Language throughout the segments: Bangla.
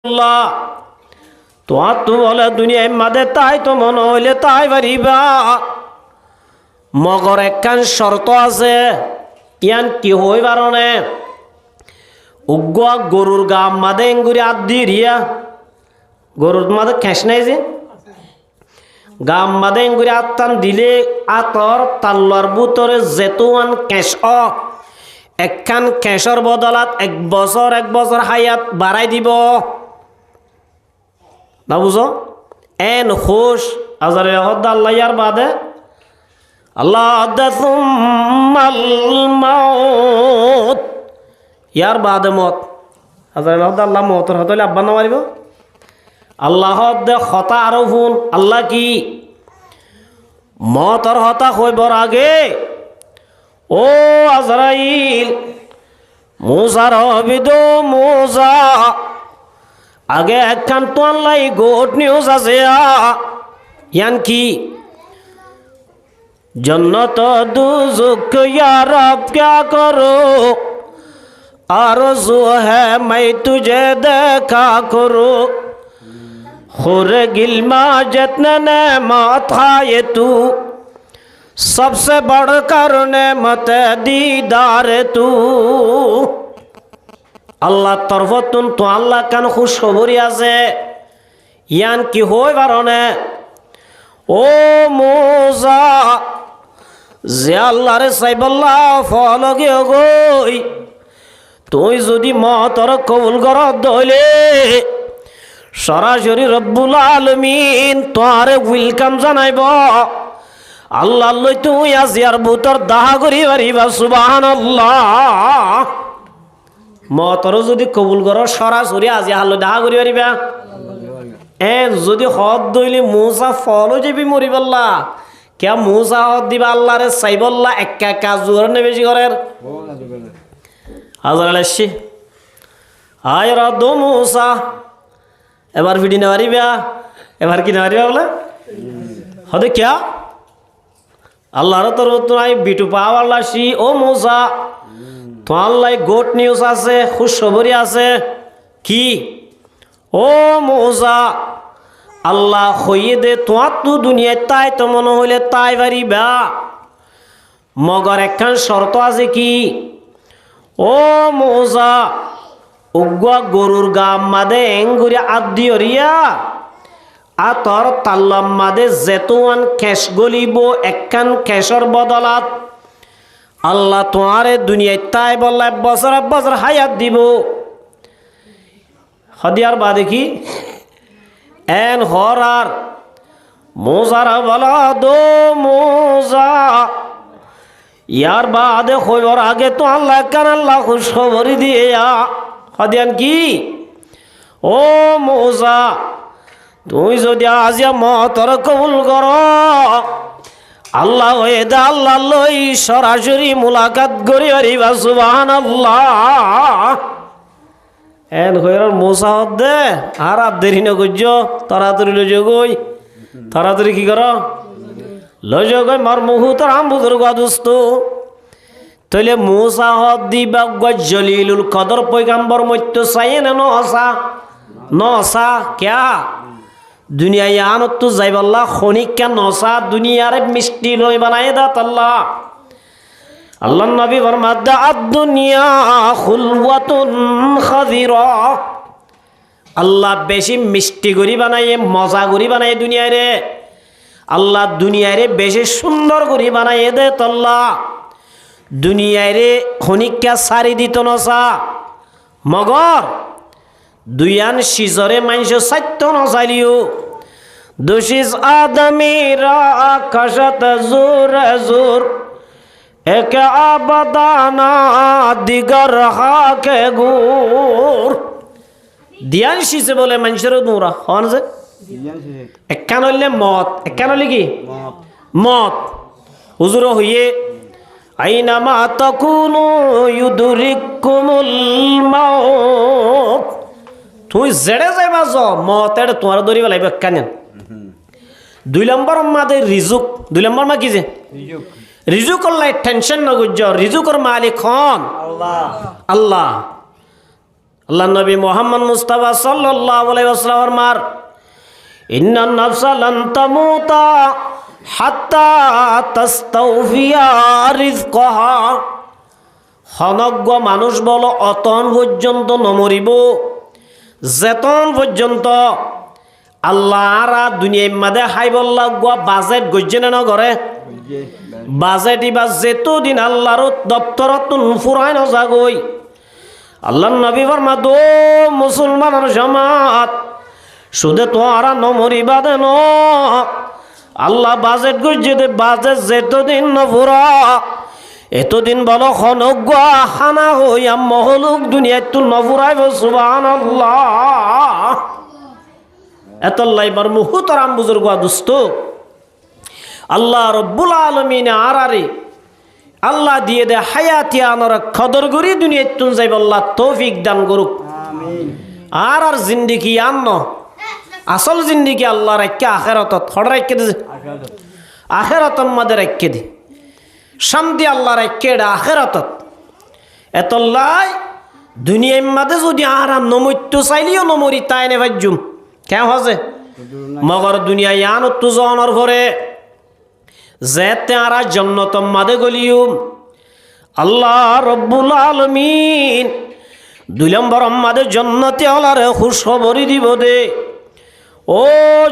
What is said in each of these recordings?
আল্লাহ তোমার তো বলে দুনিয়ায় মাদে তাই তো মনে হইলে তাই পারিবা মগর একখান শর্ত আছে ইয়ান কি হই বারণে উগ্গা গরুর গা মাদে এঙ্গুরি আদ দিয়ে রিয়া গরুর মাদে খেস নাই যে গাম মাদে এঙ্গুরি আত্তান দিলে আতর তাল্লার বুতরে জেতুয়ান কেশ একখান কেশর বদলাত এক বছর হায়াত বাড়াই দিব না বুঝো এন খুশ আজারে আল্লাহ ইয়ার বাদে আল্লাহ মাউত ইয়ার বাদে মত আজারে আল্লাহ মতর হতলে আব্বা না মারিব আল্লাহ দে হতা আরো শুন আল্লাহ কি মতর হতা হইবর আগে ও আজরাইল মুসার হবিদ মুসা আগে একখান তো আল্লাহ গুড নিউজ আছে ইয়ান কি जन्नत दुज़ुक या रब क्या करो आरज़ू है मैं तुझे देखा करो खुर गिल्मा जितने नेमत है तू सबसे बढ़कर नेमत दीदार तू আল্লাহ তরফতুন তো আল্লাহ কান খুশ খবরি আছে ইয়ান কি হই বারণে ও মুসা যে আল্লাহরে সাইবাল্লাহ ফলগে গই তুই যদি মতর কবুল কর দইলে সরাসরি রব্বুল আলামিন তোরে ওয়েলকাম জানাইব আল্লাহ লই তুই আজিয়ার বুতর দাহা করি পারিবা সুবহানাল্লাহ মতর যদি কবুল কর সরাসরি আজি হাল দাহা করি পারিবা যদি হদ দইলে মুসা ফলো যাবি মরিবাল্লা কে মুসা হদ দিবা আল্লাহরে সাইবল্লা একা একা জোর নে বেশি করের হাজার আলাইছি আয় রাদো মুসা এবার ভিডি না পারিবা এবার কি না পারিবা বলে হদে কিয়া আল্লাহর তরফ নাই বিটু পাওয়ার লাসি ও মুসা তো আল্লাহ গুড নিউজ আছে খুশখবরি আছে কি ও মুসা আল্লাহ হইয়ে দে তোমার তো দুনিয়ায় তাই তো মনে হইলে তাই পারিবা মগর একখান শর্ত আছে কি ও মুসা উগ্গা গরুর গা মাদে এঙ্গুরি আদি অরিয়া আতর তাল্লাম মাদে জেতুয়ান কেশ গলিব একখান কেশর বদলাত আল্লাহ তোমারে দুনিয়ায় তাই বললা এক বছর হায়াত দিব হদিয়ার বাদে কি এন হরার মোজারা বলা দো মোজা ইয়ার বাদে হইবর আগে তো আল্লাহ কান আল্লাহ খুশ খবরি দিয়ে হদিয়ান কি ও মোজা তুই যদি আজিয়া মতর কবুল কর আল্লাহ হয়ে দে আল্লাহ লই সরাসরি মুলাকাত করি পারিবা সুবহানাল্লাহ এন হইর মোসা হদ দে আর দেরি না করছ তাড়াতাড়ি লই গই তাড়াতাড়ি কি কর লই গই মার মুহুতর আমবুদর গাদুস্ত তইলে মোসা হদ দিবা গজলিলুল কদর পয়গাম্বর মত্য চাই না নসা ক্যা দুনিয়ায় আনত তো যাইবাল্লাহ খনিকা নসা দুনিয়ারে মিষ্টি লই বানাই দাত আল্লাহ আল্লাহ নবী ফরমাদা আদ-দুনিয়া খুলওয়াতুন খাযিরা আল্লাহ বেশি মিষ্টি করি বানায় মজা করি বানায় দুনিয়ারে আল্লাহ দুনিয়ারে বেশি সুন্দর করি বানায় দে আল্লাহ দুনিয়ারে খনিকা সারি দিত নসা মগর দুয়ান সিজরে মাইনস সাত্য নসাইলিও দুশিস আদমিরা আকাশত জোর জোর এক আবাদানা দিগর হাকে গুর দিয়ান শিসে বলে মানুষের নোরা হন যে একখান হইলে মত একখান হইলে কি মত হুজুর হইয়ে আইনামা তাকুনু ইউদরিকুমুল মাউত তুই জেড়ে যাইবা মতের তোমার দরিবা লাগবে একখান 2 নম্বর মাদে রিজুক 2 নম্বর মা কি যে রিজুক আল্লাহ টেনশন না গুজ রিজুকর মালিক হন আল্লাহ আল্লাহ নবী মুহাম্মদ মুস্তাফা সাল্লাল্লাহু আলাইহি ওয়াসাল্লাম মার ইন্নান নাফসা লান তামুতা হাত্তা তাস্তাউফিয়া রিজকাহা। হনজ্ঞ মানুষ বলো অতন পর্যন্ত নমরিব যেতন পর্যন্ত আল্লাহ আর দুনিয়ার মাঝে হাইবল্লা গুয়া বাজেট গজ্জে না করে বাজেট ইবা যেতদিন আল্লাহর দপ্তরত ফুরাই নজাগই। আল্লাহ নবী ফরমা দো মুসলমানের জামাত শুধু তো আর নমরিবা দেন আল্লাহ বাজেট গজ্জে দে বাজেট যেতদিন নফুরা এতদিন বলো খনজ্ঞ হানা হইয়া মহলুক দুনিয়ায় তো নফুরাইব সুবহানাল্লাহ। এতল্লাই বার মুহূর্তরাম বুজুর্গ দুস্ত আল্লাহ রব্বুল আলমিন আরারে আল্লাহ দিয়ে দে হায়াতি আনর খদর গরি দুনিয়ায় তুন যাইব আল্লাহ তৌফিক দান করুক। আর জিন্দিগি আন্ন আসল জিন্দিগি আল্লাহ রাখকে আখেরাতত হড় রাখকে দে আখেরাতর মধ্যে রাখকে দে শান্তি আল্লাহ রাখকে আখেরাতত। এতল্লাই দুনিয়ার মাঝে যদি আরাম নমৈত্য চাইলেও নমরি তাই নে ভাজ্যুম কেন হজে মগর দুনিয়া ইয়ান তু জনের ভরে যেতে আরা জন্নতম মাদে গলিউম আল্লাহ রব্বুল আলামিন 2 নম্বর মাদে জন্নতে আলারে খুশখবরি দিব দে ও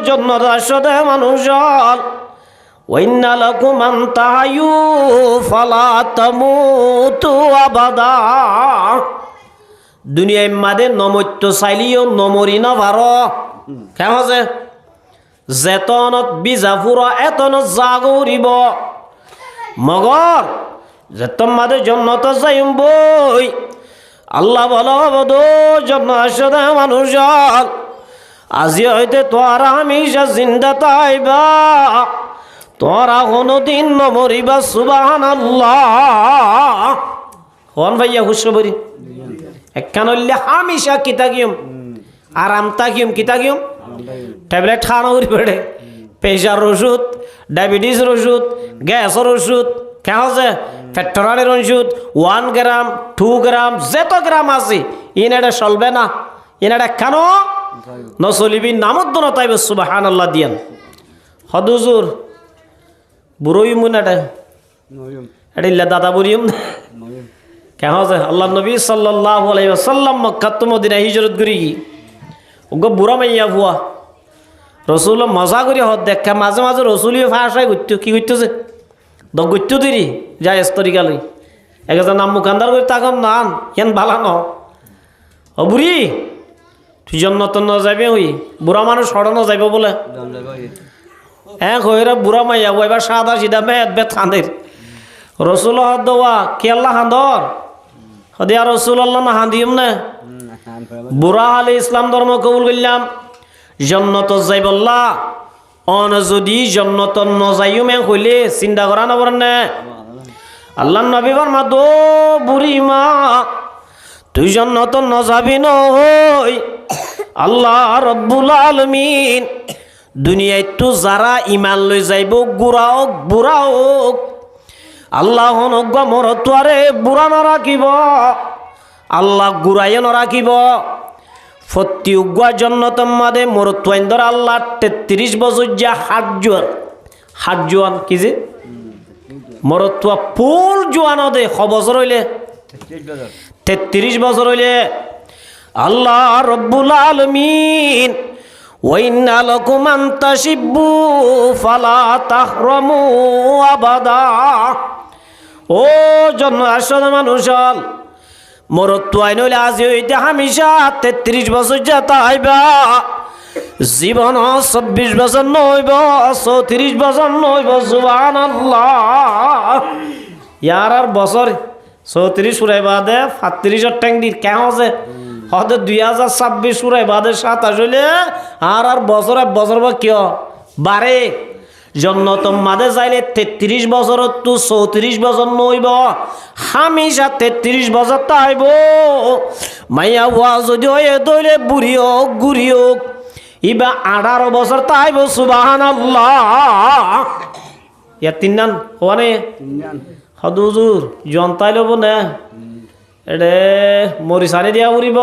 জন্নত আসদে মানুষ ওয়াইন্না লাকুম আন তাহায়ু ফালা তামুতু আবাদা। দুনিয়ার মাদে নমত্য চাইলিও নমরি না ভারো কেন আছে যেতনত বিজা ফুরা এতনত জাগরিব মগর যেতন মাদে জন্নত যাইম বই আল্লাহ বলো বদো জন্ম আসদে মানুষ আজি হইতে তোরা হামেশা জিন্দা তাইবা তোরা কোনদিন নমরিবা সুবহানাল্লাহ। হন ভাইয়া খুশখবরি একখান হইলে হামেশা কি থাকিম আরাম থাকিম কি থাকিম ট্যাবলেট খাওয়ানো করি পড়ে প্রেশার ওষুধ ডায়াবেটিসের ওষুধ গ্যাসের ওষুধ কেন আছে ফ্যাক্টরারের ওষুধ 1 গ্রাম 2 গ্রাম যত গ্রাম আছে ইনাটা চলবে না ইনাটা কেন নচলিবি নামত নতাইব সুবহানাল্লাহ দিয়ান হদুজুর বুড়োই মুন এটা ইল্লা দাদা বুড়িম কেন আছে আল্লাহ নবী সাল্লাল্লাহু আলাইহি ওয়াসাল্লাম মক্কা তো মদিনা হিজরত করি ওগো বুড়া মাইয়া ভুয়া রসুল মজা করি হত দেখা মাঝে মাঝে রসুলিও ফাঁসাই ঘুরতো কি ঘুরতেছে ঘুরতো দিরি যাই স্তরিকালই একজন নাম মুখান্দার করে তখন নান হেন ভালা ন ও বুড়ি তুই জন্নত ন যাবে ওই বুড়া মানুষ সড়ানো যাইব বলে এক হইরা বুড়া মাইয়া এবার সাদা সিধা বেদ বেদ খাঁদের রসুল হদ দেওয়া কি আল্লাহ হাঁদর হদে আর রসুল আল্লাহ না হাঁদিম না বুড়া আলী ইসলাম ধর্ম কবুল করলাম জন্নত যাই বললা অন যদি জন্নত ন যাইও মে হইলে চিন্তা করা না পারেন না আল্লাহ নবী ফরমা দো বুড়ি মা তুই জন্নত ন যাবি ন হই আল্লাহ রব্বুল আলামিন দুনিয়ায় তো যারা ইমান লই যাইব গুড়া হোক বুড়া হোক আল্লাহ হনজ্ঞ মরতুয়ারে বুড়া ন রাখিব আল্লাহ গুড়াইয়ে ন রাখিব ফত্তি উগুয়া জন্নতম মাদে মরতুয়াইন্দর আল্লাহ 33 বছর যা হাট জোয়ান কি যে মরতুয়া ফুল জোয়ান দে ক বছর হইলে 33 বছর হইলে আল্লাহ রব্বুল আলামিন ওয়াইন্না লাকুম আন তাশিব্বু ফালা তাহরামু আবাদা। ও জন্ম আসল মানুষ মরতুয়াই নইলে আজি হইতে হামেশা 33 বছর যেতে হইবা জীবন 26 বছর নইব 34 বছর নইব সুবহানাল্লাহ। ইয়ার আর বছর 34 সুরাই বাদে 35 ট্যাঙ্গির কেন আছে হতে 2026 সুরাই বাদে 27 হইলে আর বছর বা কিয় বারে জন্নতম মাদে যাইলে 33 বছর তো 34 বছর নইব হামেশা 33 বছর তাইব মাইয়া বুয়া যদি হয়ে দইলে বুড়ি হোক গুড়ি হোক ইবা 18 বছর তাইব সুবহানাল্লাহ। ইয়া তিননান হওয়া নে হদুজুর জন্তাই লব না এডে মরিসানি দিয়া উড়িব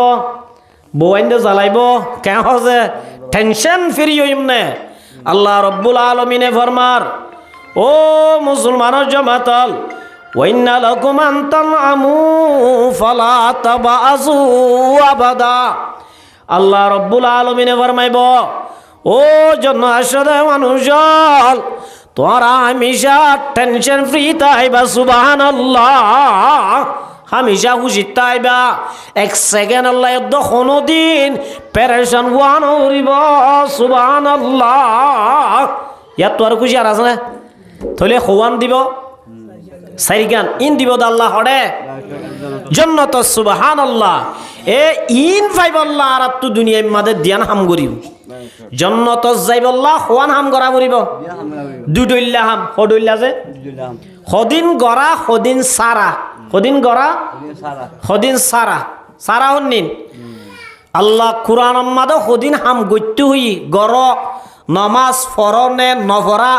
বউ আইন জ্বালাইব কেন যে টেনশন ফ্রি হইম নে আল্লাহ রব্বুল আলমিনে ফরমার ও মুসলমানের জমাতল ওয়াইন্না লাকুম আন তানআমু ফালা তাবাসু আবাদা আল্লাহ রব্বুল আলমিনে ফরমাইব ও জন্য আসলে মানুষজন তোরা হামেশা টেনশন ফ্রি তাইবা সুবহানাল্লাহ হামেশা খুশি তাইবা এক সেকেন্ড আল্লাহ কোনো দিন প্যারেশান হওয়া নরিব সুবহানাল্লাহ ইয়াত তো আর খুশি আর আছে না থলে খোয়ান দিব সাইগান ইন দিব আল্লাহ হড়ে জন্নত সুবহানাল্লাহ এ ইন ফাইবাল্লাহ আর তো দুনিয়ার মাঝে ধ্যান হাম করিব জন্নত যাইবাল্লাহ খোয়ান হাম করা করিব দুডইল্লা হাম হডইল্লা যে সদিন গড়া সদিন সারা সদিন গড়া সদিন সারা সারা হন্নিন আল্লাহ কুরআন মাদে সদিন হাম গইতে হই গড় নমাজ ফরনে নভরা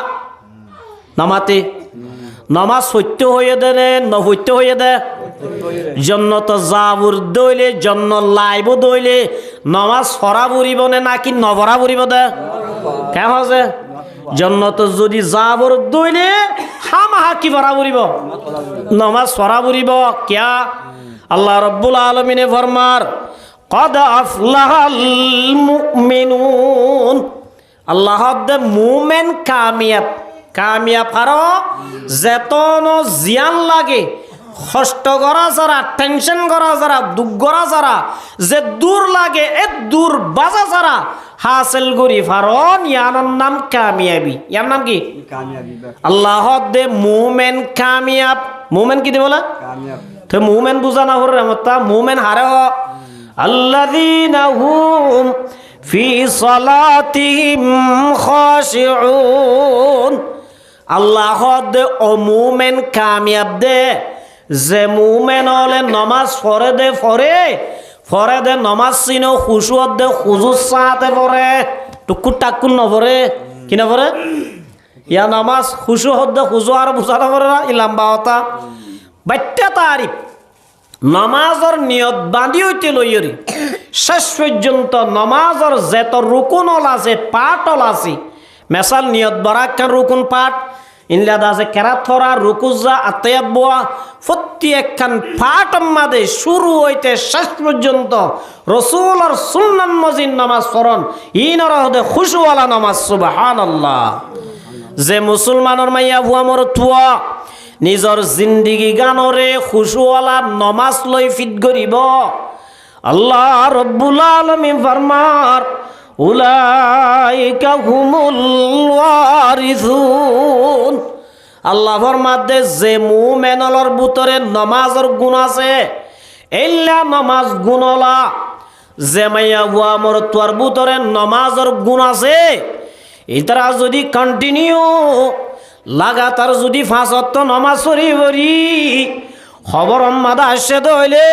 নামাতে নমাজ সত্য হয়ে দে নে নসত্য হয়ে দে জন্নত জাবুর দইলে জন্ন লাইব দইলে নমাজ ফরা বুড়িব নে নাকি নভরা বুড়িব দে কেন আছে জন্নত যদি জাবুর দইলে হামাহা কি ফরা বুড়িব নমাজ ফরা বুড়িব কিয়া আল্লাহ রব্বুল আলমিনে ফরমার কদ আফলাহাল মুমিনুন আল্লাহ দে মুমেন কামিয়াব কামিয়াব হারো যেতন জিয়ান লাগে কষ্ট করা যারা টেনশন করা যারা দুঃখ করা যারা যে দূর লাগে এ দূর বাজা যারা হাসিল করি ফারন ইয়ার নাম কামিয়াবি ইয়ার নাম কি আল্লাহ দে মুমেন কামিয়াব মুমেন কি দে বলা তো মুমেন বুঝা না হরে মতা মুমেন হারে হ আল্লাযীনা হুম ফি সালাতিহিম খাশিউন আল্লাহ দে ও মুমেন কামিয়াব দে যে মুমেন হলে নমাজ ফরে দে নমাজ চিনো খুশুয়ত দে খুজু চাতে পরে টুকুর টাকুর নপরে কি নপরে ইয়া নমাজ খুশু হদ দে খুজু আর বুঝা নপরে না ই লম্বা হতা বাট্টা তারিফ নমাজর নিয়ত বাঁধি হইতে লইয়রি শেষ পর্যন্ত নমাজর যেত রুকুনল আছে পাটল আছে মেসাল নিয়ত বরাক্কান রুকুন পাট ইনলাদ আছে কেরাত ফরা রুকুজা আতায়াত বোয়া প্রত্যেকখান পাট মাদে শুরু হইতে শেষ পর্যন্ত রসুল আর সুন্নান মজিদ নামাজ পড়ন ইনর হদে খুশুওয়ালা নামাজ সুবহানাল্লাহ যে মুসলমানের মাইয়া ভুয়া মর তুয়া নিজর জিন্দিগি গানরে খুশুওয়ালা নমাজ লই ফিট করিব আল্লাহ রব্বুল আলামিন ফরমার উলাইকা হুমুল ওয়ারিসুন আল্লাহ ফরমাতে যে মুমিনর ভিতরে নামাজের গুণ আছে এল্লা নামাজ গুণলা যে মাইয়া বুয়া মর তোর ভিতরে নামাজের গুণ আছে ইতারা যদি কন্টিনিউ লাগাতার যদি 5 ওয়াক্ত নামাজ পড়ি খবর মাদা আসে দইলে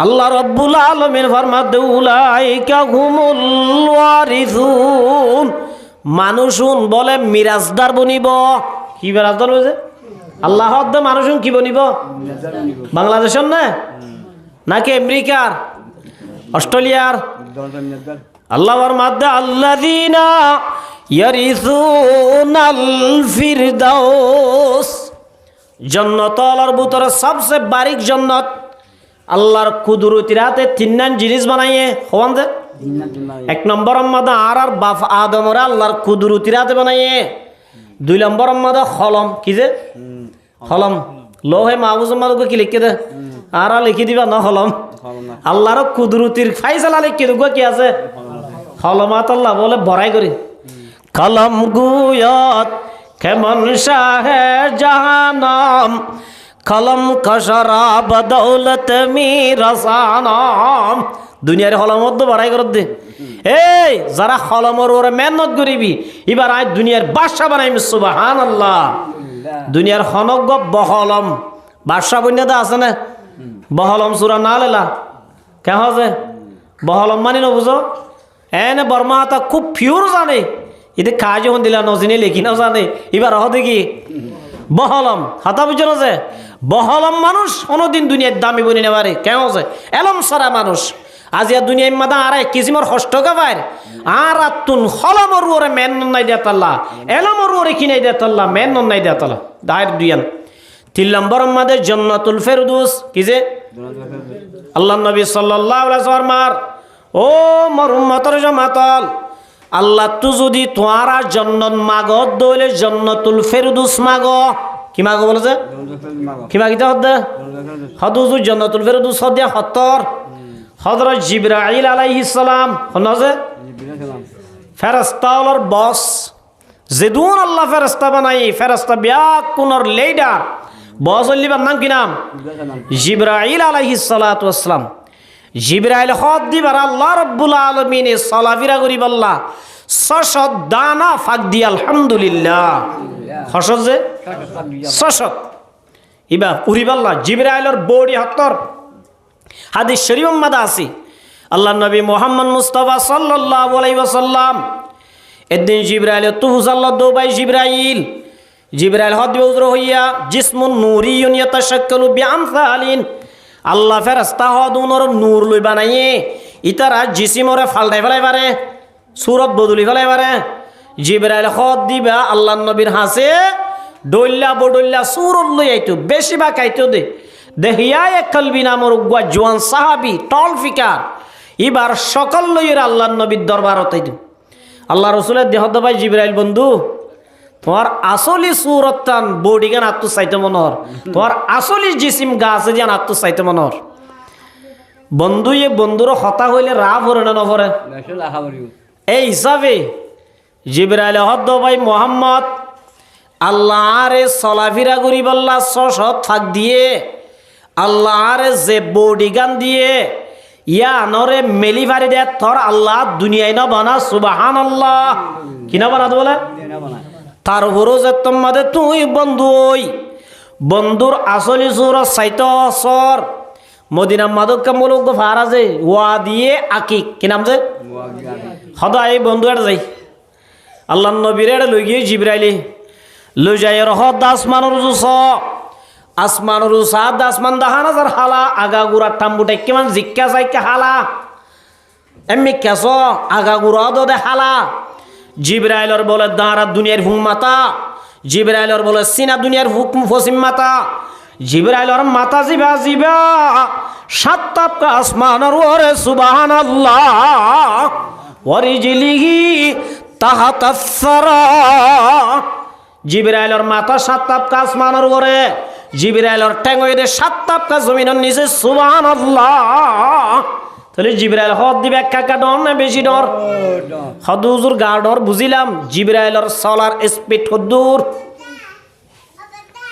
আল্লাহ রব্বুল আলামিন ফরমাতে উলাইকা হুমুল ওয়ারিসুন মানুষুন বলে মিরাজদার বনিব কি মিরাজদার বলে আল্লাহ হদ্দে মানুষুন কি বনিব বাংলাদেশের না নাকি আমেরিকার অস্ট্রেলিয়ার আল্লাহ ফরমাতে আল্লাযীনা ইয়ারিসুনাল ফিরদাউস জান্নাতের ভিতরে সবচেয়ে বারিক জান্নাত আল্লাহর কুদরতির হাতে 3 জিনিস বানাইয়ে হওয়ান যে 1 নম্বর মাদা আর বাপ আদমরে আল্লাহর কুদরতির হাতে বানাইয়ে 2 নম্বর মাদা কলম কি যে কলম লোহে মাহফুজ মাদকে কি লিখে দে আর লিখি দিবা না কলম আল্লাহর কুদরতির ফাইসালা লিখে দেব কি আছে কলমাত আল্লাহ বলে বড়াই করি কলম গুয়াত কেমন শাহে জাহানাম কলম কশরা বদৌলত মিরাসানাম দুনিয়ার কলমত বড়াই করে দে এই যারা কলমর ওরে মেহনত করিবি এবার আয় দুনিয়ার বাদশা বানাইম সুবহানাল্লাহ দুনিয়ার খনক বহলম বাদশা বন্যাদা আছে না বহলম সূরা না লেলা কেন আছে বহলম মানে ন বুঝো এনে বর্মাতা খুব পিওর জানে এতে কাজ হন দিলা নজিনে লেখি না জানে এবার হ দেখি বহলম হাতা বুঝো না যে বহলম মানুষ কোনোদিন দুনিয়ার দামি বনি নেবারে কেন আছে এলম সারা মানুষ আজিয়া দুনিয়ায় মাদা আর এক কিসিমর হষ্ট গাবায় আর আতুন হলমর ওরে মেন নাই দেতাল্লা এলমর ওরে কিনে দেতাল্লা মেন নাই দেতাল্লা দায়ের দুইয়ান 3 নম্বর আমাদের জান্নাতুল ফেরদৌস কি যে আল্লাহ নবী সাল্লাল্লাহু আলাইহি ওয়াসাল্লাম ও মোর উম্মতের জামাতল আল্লাহ তু যদি তোয়ারা জান্নাত মাগত দইলে জান্নাতুল ফেরদৌস মাগ কি মাগ বলে যে কি মাগিতে হদ্দে হদুজু জান্নাতুল ফেরদৌস হদ্দে হত্তর হযরত জিবরাইল আলাইহিস সালাম হনজে ফেরেশতাওয়ালার বস যেদুন আল্লাহ ফেরেশতা বানাই ফেরেশতা বিয়াক কোনর লিডার বস হলিবার নাম কি নাম জিবরাইল আলাইহিস সালাতু ওয়াসসালাম জিবরাইল হদ দিবার আল্লাহ রাব্বুল আলামিন সালাফিরা করিব আল্লাহ 600 দানা ফাক দি আলহামদুলিল্লাহ খসজ যে 600 ইবা উরিবাল্লাহ জিবরাইলের বডি হত্তর হাদিস শরীফ মাদা আছে আল্লাহ নবী মুহাম্মদ মুস্তাফা সাল্লাল্লাহু আলাইহি ওয়াসাল্লাম এদিন জিবরাইল তুহজাল্লাহ দুবাই জিবরাইল হদ বিউজর হইয়া জিসমুন নূরিয়ুন ইয়াতাশাক্কালু বিআমসালিন আল্লাহ ফেরেশতা হদুনর নূর লই বানাইয়ে ইতারা জিসিমরে ফালটাই ফেলাই পারে সূরত বদলি ফেলাই পারে জিবরাইল হদ দিবা আল্লাহ নবীর হাসে ডইল্লা বডইল্লা সূরত লই আইতো বেশি বা কাইতো দে দেহিয়া এক কলবি নামর গুয়া জওয়ান সাহাবী টল ফিকার এবার সকল লইয়ের আল্লাহ নবীর দরবারত আইতো আল্লাহ রাসূলের দেহ দবাই জিবরাইল বন্ধু তোমার আসলি সুরতান বডি গান আত্ম চাইতে মনর তোমার আসলি জিসিম গা আছে যে আত্ম চাইতে মনর বন্ধু এ বন্ধুর হতা হইলে রা ভরে না নভরে এই হিসাবে জিবরাইল হদ ভাই মোহাম্মদ আল্লাহ আরে চলাফিরা করি বললা সশত থাক দিয়ে আল্লাহ আরে যে বডি গান দিয়ে ইয়া নরে মেলি ভারি দে তোর আল্লাহ দুনিয়ায় না বানা সুবহানাল্লাহ কিনা বানাতো বলে তার উপরও যে তোমাদের তুই বন্ধু ওই বন্ধুর আসলি সুর সাইত সর মদিনা মাদকা মূলক ভাড়া যে ওয়া দিয়ে আকিক কি নাম যে সদায় বন্ধু এটা যাই আল্লাহ নবীর এটা লই গিয়ে জিবরাইলি লই যাই রহত আসমানের জুস আসমানের সাদ আসমান দাহান হাজার হালা আগা গুড়া টাম্বুটা কিমান জিক্কা চাইকা হালা এমনি কেস আগা গুড়া দে হালা জিবরাইলর বলে দাঁড়া দুনিয়ার হুম মাতা জিবরাইলর বলে সিনা দুনিয়ার হুকুম ফসিম মাতা জিবরাইলর মাতা জিবা জিবা সাতটা আসমানের ওরে সুবহানাল্লাহ ওয়ারিজলিহি তাহাতাস সারা জিবরাইলর মাথা সাতটা আসমানের ওরে জিবরাইলর ঠ্যাঙ্গইতে সাতটা জমিনের নিচে সুবহানাল্লাহ তাহলে জিবরাইল হদ দিবে একা ডর না বেশি ডর হদুজুর গা ডর বুঝিলাম জিবরাইলর সলার স্পিড হদুর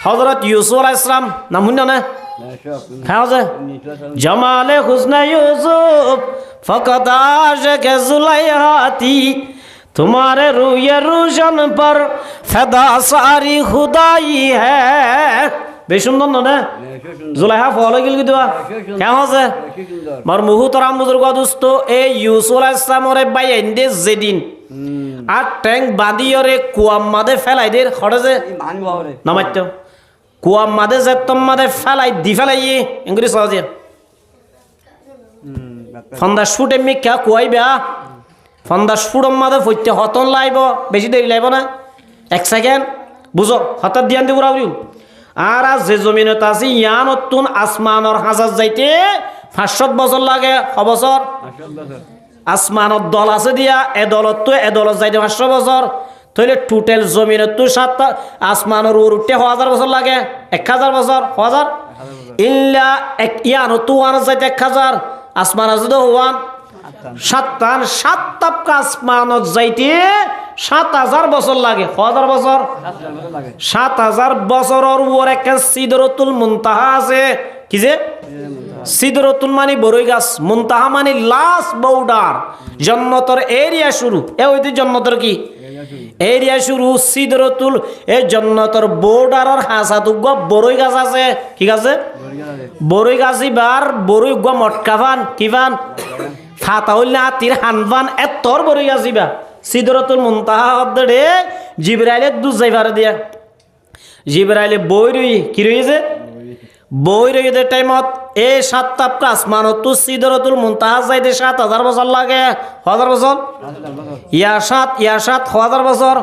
হযরত ইউসুফ আলাইহিস সালাম নাম শুনা না হ্যাঁ যে জামালে হুসনা ইউসুফ ফকত আশকে জুলাইহাতি तुम्हारे रूए रोशन पर फदा सारी खुदाई है বেশুন্দর না জুলাইহা ফলো গিল কি দেওয়া কেমন আছে মার মুহুতরাম বুজুর্গ দোস্ত এই ইউসুফ আলাইহিস সালামের বাই এন্ডে যেদিন আর ট্যাঙ্ক বাঁধিয়রে কুয়াম মাদে ফেলাই দের খড়ে যে নামাইত কুয়াম মাদে যে তোমাদে ফেলাই দি ফেলাই ইংরি সহজে ফন্দা শুট এমনি কে কুয়াইবা ফন্দা শুটম মাদে ফইতে হতন লাইব বেশি দেরি লাইব না 1 সেকেন্ড বুঝো হঠাৎ দিয়ান দি উড়াউরি আর যে জমিনত আছে ইয়ান নতুন আসমানর হাজার যাইতে 500 বছর লাগে বছর আসমানত দল আছে দিয়া এ দলত তো এ দলত যাইতে 500 বছর তাহলে টোটাল জমিনত তো 7টা আসমানের উঠতে 1000 বছর লাগে 1000 বছর 1000 ইল্লা ইয়ান তো ওয়ান যাইতে 1000 আসমান আছে তো ওয়ান 7টা আসমানত যাইতে 7000 বছর লাগে 1000 বছর 7000 বছরের উপরে একটা সিদরাতুল মুনতাহা আছে কি যে সিদরাতুল মানে বড়ই গাছ মুনতাহা মানে লাস্ট বর্ডার জান্নাতের এরিয়া শুরু এ ওইতে জান্নাতের কি এরিয়া শুরু সিদরাতুল এই জান্নাতের বর্ডারের হাসাতু গ বড়ই গাছ আছে কি আছে বড়ই গাছ বার বড়ই গ মটকাভান কিভান ফাতাউল্লা তির হানভান এতর বড়ই গাছ বা সিদরাতুল মুনতাহা হদ্দে জিবরাইলের দু যাইবারে দিয়া জিবরাইলে বই রই কি রইছে বই রইদের টাইমত এই 7টা আসমানত তো সিদরাতুল মুনতাহা যাইতে 7000 বছর লাগে। 1000 বছর ইয়া 1000 বছর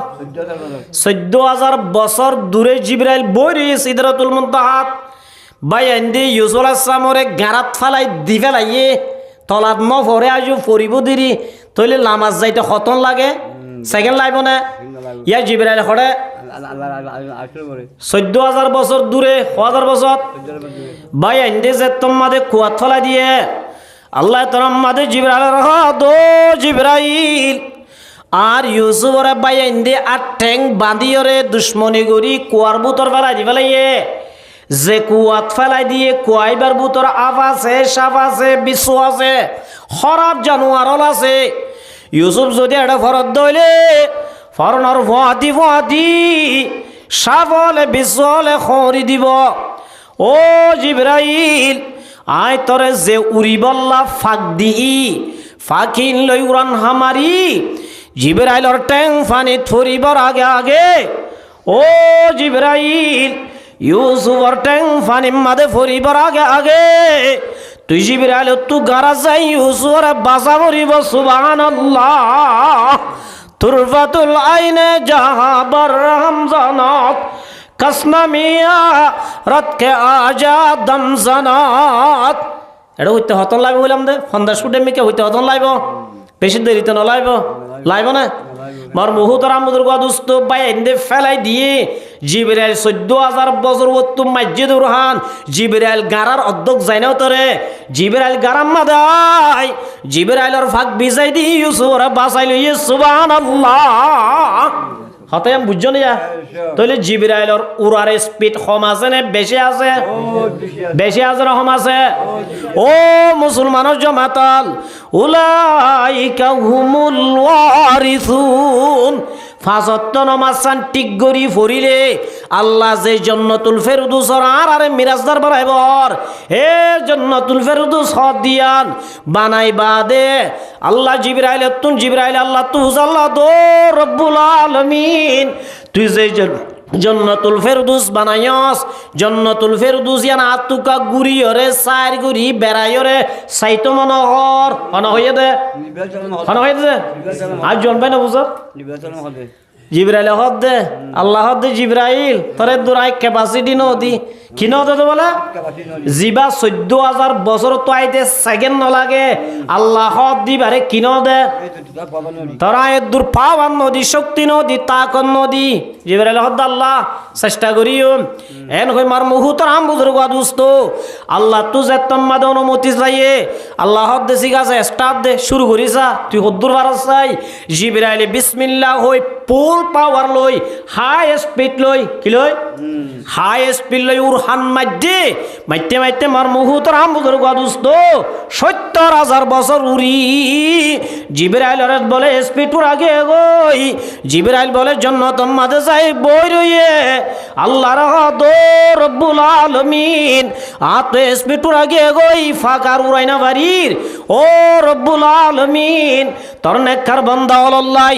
14000 বছর দূরে জিবরাইল বইরে সিদরাতুল মুনতাহা বাইন্দি ইউসুফ আলাইহিস সালামরে গারাত ফালাই দি ফেলাইয়ে তলাত ন ভরে আজু ফরিব দিরি তইলে নামাজ যাইতে কতন লাগে সেকেন্ড লাইব না ইয়া জিবরাইল খড়ে 14000 বছর দূরে 1000 বছর ভাই আইন্দে যে তোমাদের কুয়াত ফেলা দিয়ে আল্লাহ তোমাদের জিবরাইল রাখা দো জিবরাইল আর ইউসুফরে ভাই আইন্দে আর ঠ্যাং বাঁধিয়রে দুশ্মনী গরি কুয়ার বুতর ফেলাই দি ফেলাইয়ে যে কুয়াত ফেলাই দিয়ে কুয়াইবার বুতর আফ আছে সাপ আছে বিশ্বু আছে খরাব জানোয়ারল আছে ইউসুফ যদি এটা ফরত দইলে ফরনর ফুয়াতি সাপ হলে বিশ্ব হলে খরি দিব। ও জিবরাইল আয় তরে যে উড়িবল্লা ফাঁক দিই ফাঁকিন লই উড়ান হামারি জিবরাইলর ট্যাং ফানিত ফুরিবর আগে আগে ও জিবরাইল ইউসুফর ট্যাং ফানি মাদে ফুরিবর আগে আগে তুই জিবরাইল তু গারা যাই ইউসুফর বাসা ফুরিব সুবহানাল্লাহ তুরফাতুল আইনে জাহাবর রমজানাত কসনামিয়া রাতকে আজা দমজানাত এটা হইতে হতন লাইব বললাম দে ফন্দা শুটে মিকে হইতে হতন লাইব বেশি দেরিতে ন লাইব লাইব না মার মুহুতর আমুদুর গদুস্ত বাই এন্দে ফেলাই দিয়ে জিবরাইল 14000 বছর ওত্তু মসজিদুর রহান জিবরাইল গারার অধ্যক্ষ যাইনাও তরে জিবরাইল গারাম মাদাই জিবরাইলর ফাঁক বিজাই দি ইউসুফর বাঁচাই লইয়ে সুবহানাল্লাহ হতে আমি বুঝছো না তাহলে জিবরাইলর উড়ার স্পিড কম আছে না বেশি আছে বেশি আছে না কম আছে ও মুসলমানের জমাতাল উলাইকা হুমুল ওয়ারিসুন ফাজত নমাসান টিক গরি ফরিলে আল্লাহ যে জান্নাতুল ফেরদৌসর আর মিরাজদার বানাইবর হে জান্নাতুল ফেরদৌস দিয়ান বানাই বাদে আল্লাহ জিবরাইল আল্লাহ তুজাল্লাহ দো রব্বুল আলামিন তুই যে জান্নাতুল ফেরদৌস বানাইস জান্নাতুল ফেরদৌস ইয়ান আতুকা গুরিয়রে সাইর গুরি বেড়াইরে সাইতো মনোহর অনা হইয়া দে অনা হইয়া দে আজ জন্মাই না বুঝর জিবরাইল হদ দে আল্লাহ হদ দে জিবরাইল তরে দুরাই ক্যাপাসিটি নদি কি নদে তো বলে জিবা 14000 বছর তো আইতে সেকেন্ড ন লাগে আল্লাহ হদ দিবারে কি নদে তোরা এ দূর পাওয়ান নদী শক্তি নদী তাকন নদী জিবরাইল হদ আল্লাহ চেষ্টা করিও এন কই মার মুহুতর আম বুজুর্গ দুস্ত আল্লাহ তু যে তোমাদ অনুমতি চাইয়ে আল্লাহ হদ দে সিগাছে স্টার্ট দে শুরু করিছা তুই হদ্দুর বারাস চাই জিবরাইল বিসমিল্লাহ হই ফুল পাওয়ার লই হাই স্পিড লই কি লই হাই স্পিড লই উরহান মাইতে মাইতে মার মুহুতর আম বুজুর্গ দুস্ত 70000 বছর উড়ি জিবরাইল বলে স্পিডুর আগে গই জিবরাইল বলে জান্নাত মাঝে যাই বই রইয়ে আল্লাহর দো রব্বুল আলামিন আতে স্পিডুর আগে গই ফাকার উড়াইনা বাড়ির ও রব্বুল আলামিন তোর নেককার বান্দা আল্লাহ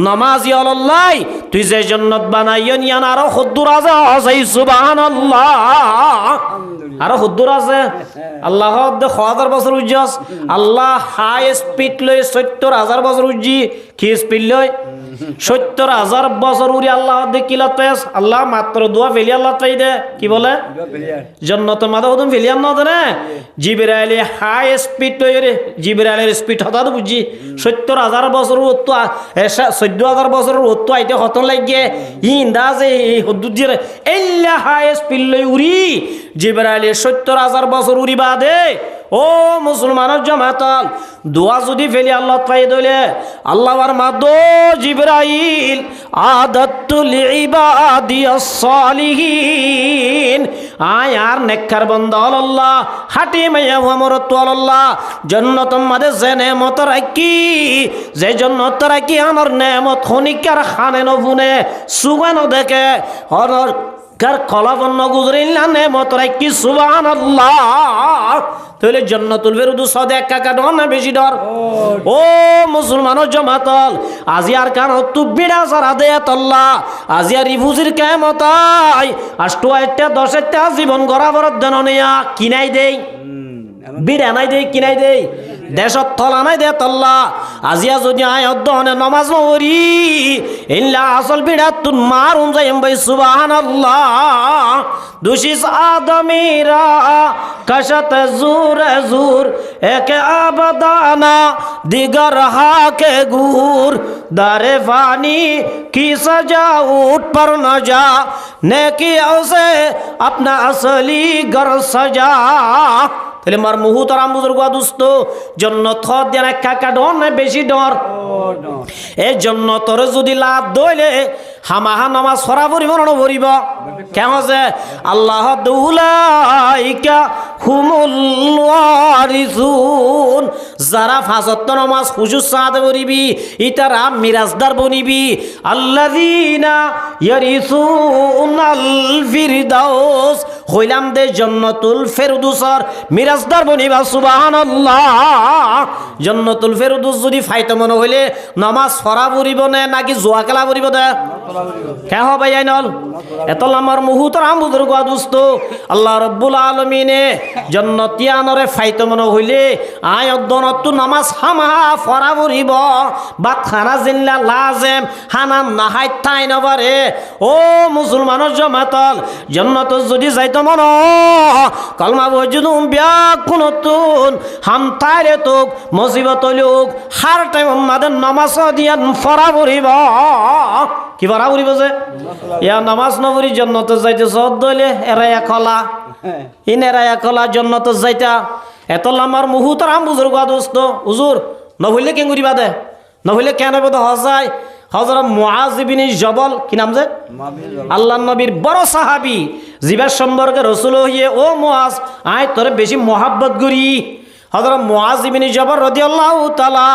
নামাজি আল্লাহ তুই যে জান্নাত বানাইয়া নিয়ান আর খুদ্দুর আছে আসাই সুবহানাল্লাহ আরো হুদ্দুর আছে আল্লাহ 1000 বছর উজ্জাস আল্লাহ হাই স্পিড লই 70000 বছর উজ্জি কি স্পিড লই 70000 বছর উড়ি আল্লাহ দেখিলা পেস আল্লাহ মাত্র দোয়া ফেলি আল্লাহ তাই দে কি বলে জান্নাতের মাথা ওদম ফেলিয়াম না দে জিবরাইল হাই স্পিড লই রে জিবরাইলের স্পিড হতা তো বুঝি 70000 বছর উত্তো 14000 বছর উত্তো আইতে কত লাগে ইন্দা যে হুদ্দুর দিয়ে এল্লা হাই স্পিড লই উড়ি জিবরাইল 70000 বছর উড়ি বাদে ও মুসলমানের জামাতাল দোয়া যদি ফেলি আল্লাহ পাই দইলে আল্লাহর মাদো জিবরাইল আদাতুল ইবাদিয়াস সালিহিন আয় আর নেককার বান্দা আল্লাহ হাটি মাইয়া আমর তো আল্লাহ জান্নাত মাদে যে নেমত রাখি যে জান্নাত রাখি আমার নেমত খনিকার খানে নবুনে সুগানো দেখে হর কার কলাবন্ন গুজরিল্লা নেমত রাখি সুবহানাল্লাহ তাহলে জান্নাতুল ফেরদৌস সদে একা ডর না বেশি ডর ও মুসলমানের জমাতল আজি আর কান তু বিড়া সারা দে তল্লা আজি আর রিফুজির কেমতাই 8টা 10টা জীবন গড়া বরদ দেন নিয়া কিনাই দেই বিড়া নাই দেই কিনাই দেই দেশত তলা নাই দে তল্লা আজিয়া যদি আয় অধ্যয়নে নমাজ নরি ইল্লা আসল বিড়া তুন মারুন যাইম ভাই সুবহানাল্লাহ দুশিস আদমিরা কশত জুর জুর একে আবদানা দিগর হাকে গুর দারে ফানি की सजा उठ पर न जा नेकी से अपना असली घर सजा তাহলে মার মুহুতারাম বুজুর্গ দুস্ত জন্নত দেন কাকা ডর না বেশি ডর এই জন্নতর যদি লাভ দইলে হামাহা নামাজ সরা পড়িব না পড়িব কেমন যে আল্লাহ দুলাইকা হুমুল ওয়ারিসুন যারা ফাজত নামাজ হুজুর সাথে পড়িবি ইতারা মিরাজদার বনিবি আল্লাযিনা ইয়ারিসুনাল ফিরদাউস হইলাম দে জান্নাতুল ফেরদৌসর মিরাজদার বনিবা সুবহানাল্লাহ জান্নাতুল ফেরদৌস যদি ফাইতে মনে হইলে নামাজ পড়া পড়িব না নাকি জুয়া খেলা পড়িব দে কে হবে আইনল এত আমার মুহুতারাম বুজুর্গ দোস্ত আল্লাহ রাব্বুল আলামিনে জান্নাতিয়ানরে ফাইতে মনে হইলে আয় অদ্দনত নামাজ হামা পড়া পড়িব বা খানা জিল্লা লাজেম হানা নাহাই তাই নবারে ও মুসলমানের জমাতল জান্নাত যদি যাইতো মন কলমা বজুদুম ব্যাকুনতুন হাম তাইরে তোক মুসিবত লোক হার টাইম মাদের নামাজ দিয়ান পড়া পড়িব কি পড়া পড়িব যে ইয়া নামাজ নপড়ি জান্নাত যাইতে সদ দইলে এরায়া খলা ইনেরায়া খলা জান্নাত যাইতা এত আমার মুহুতারাম বুজুর্গ দোস্ত হুজুর নভইলে কেন করিবা দে নভইলে কেন বদ হজাই হযরত মুআজ ইবনে জবল কি নাম যে আল্লাহর নবীর বড় সাহাবী জিবার সম্পর্কে রাসূল হইয়ে ও মুআজ আয় তোরে বেশি মোহাব্বত করি হযরত মুআজ ইবনে জবল রাদিয়াল্লাহু তাআলা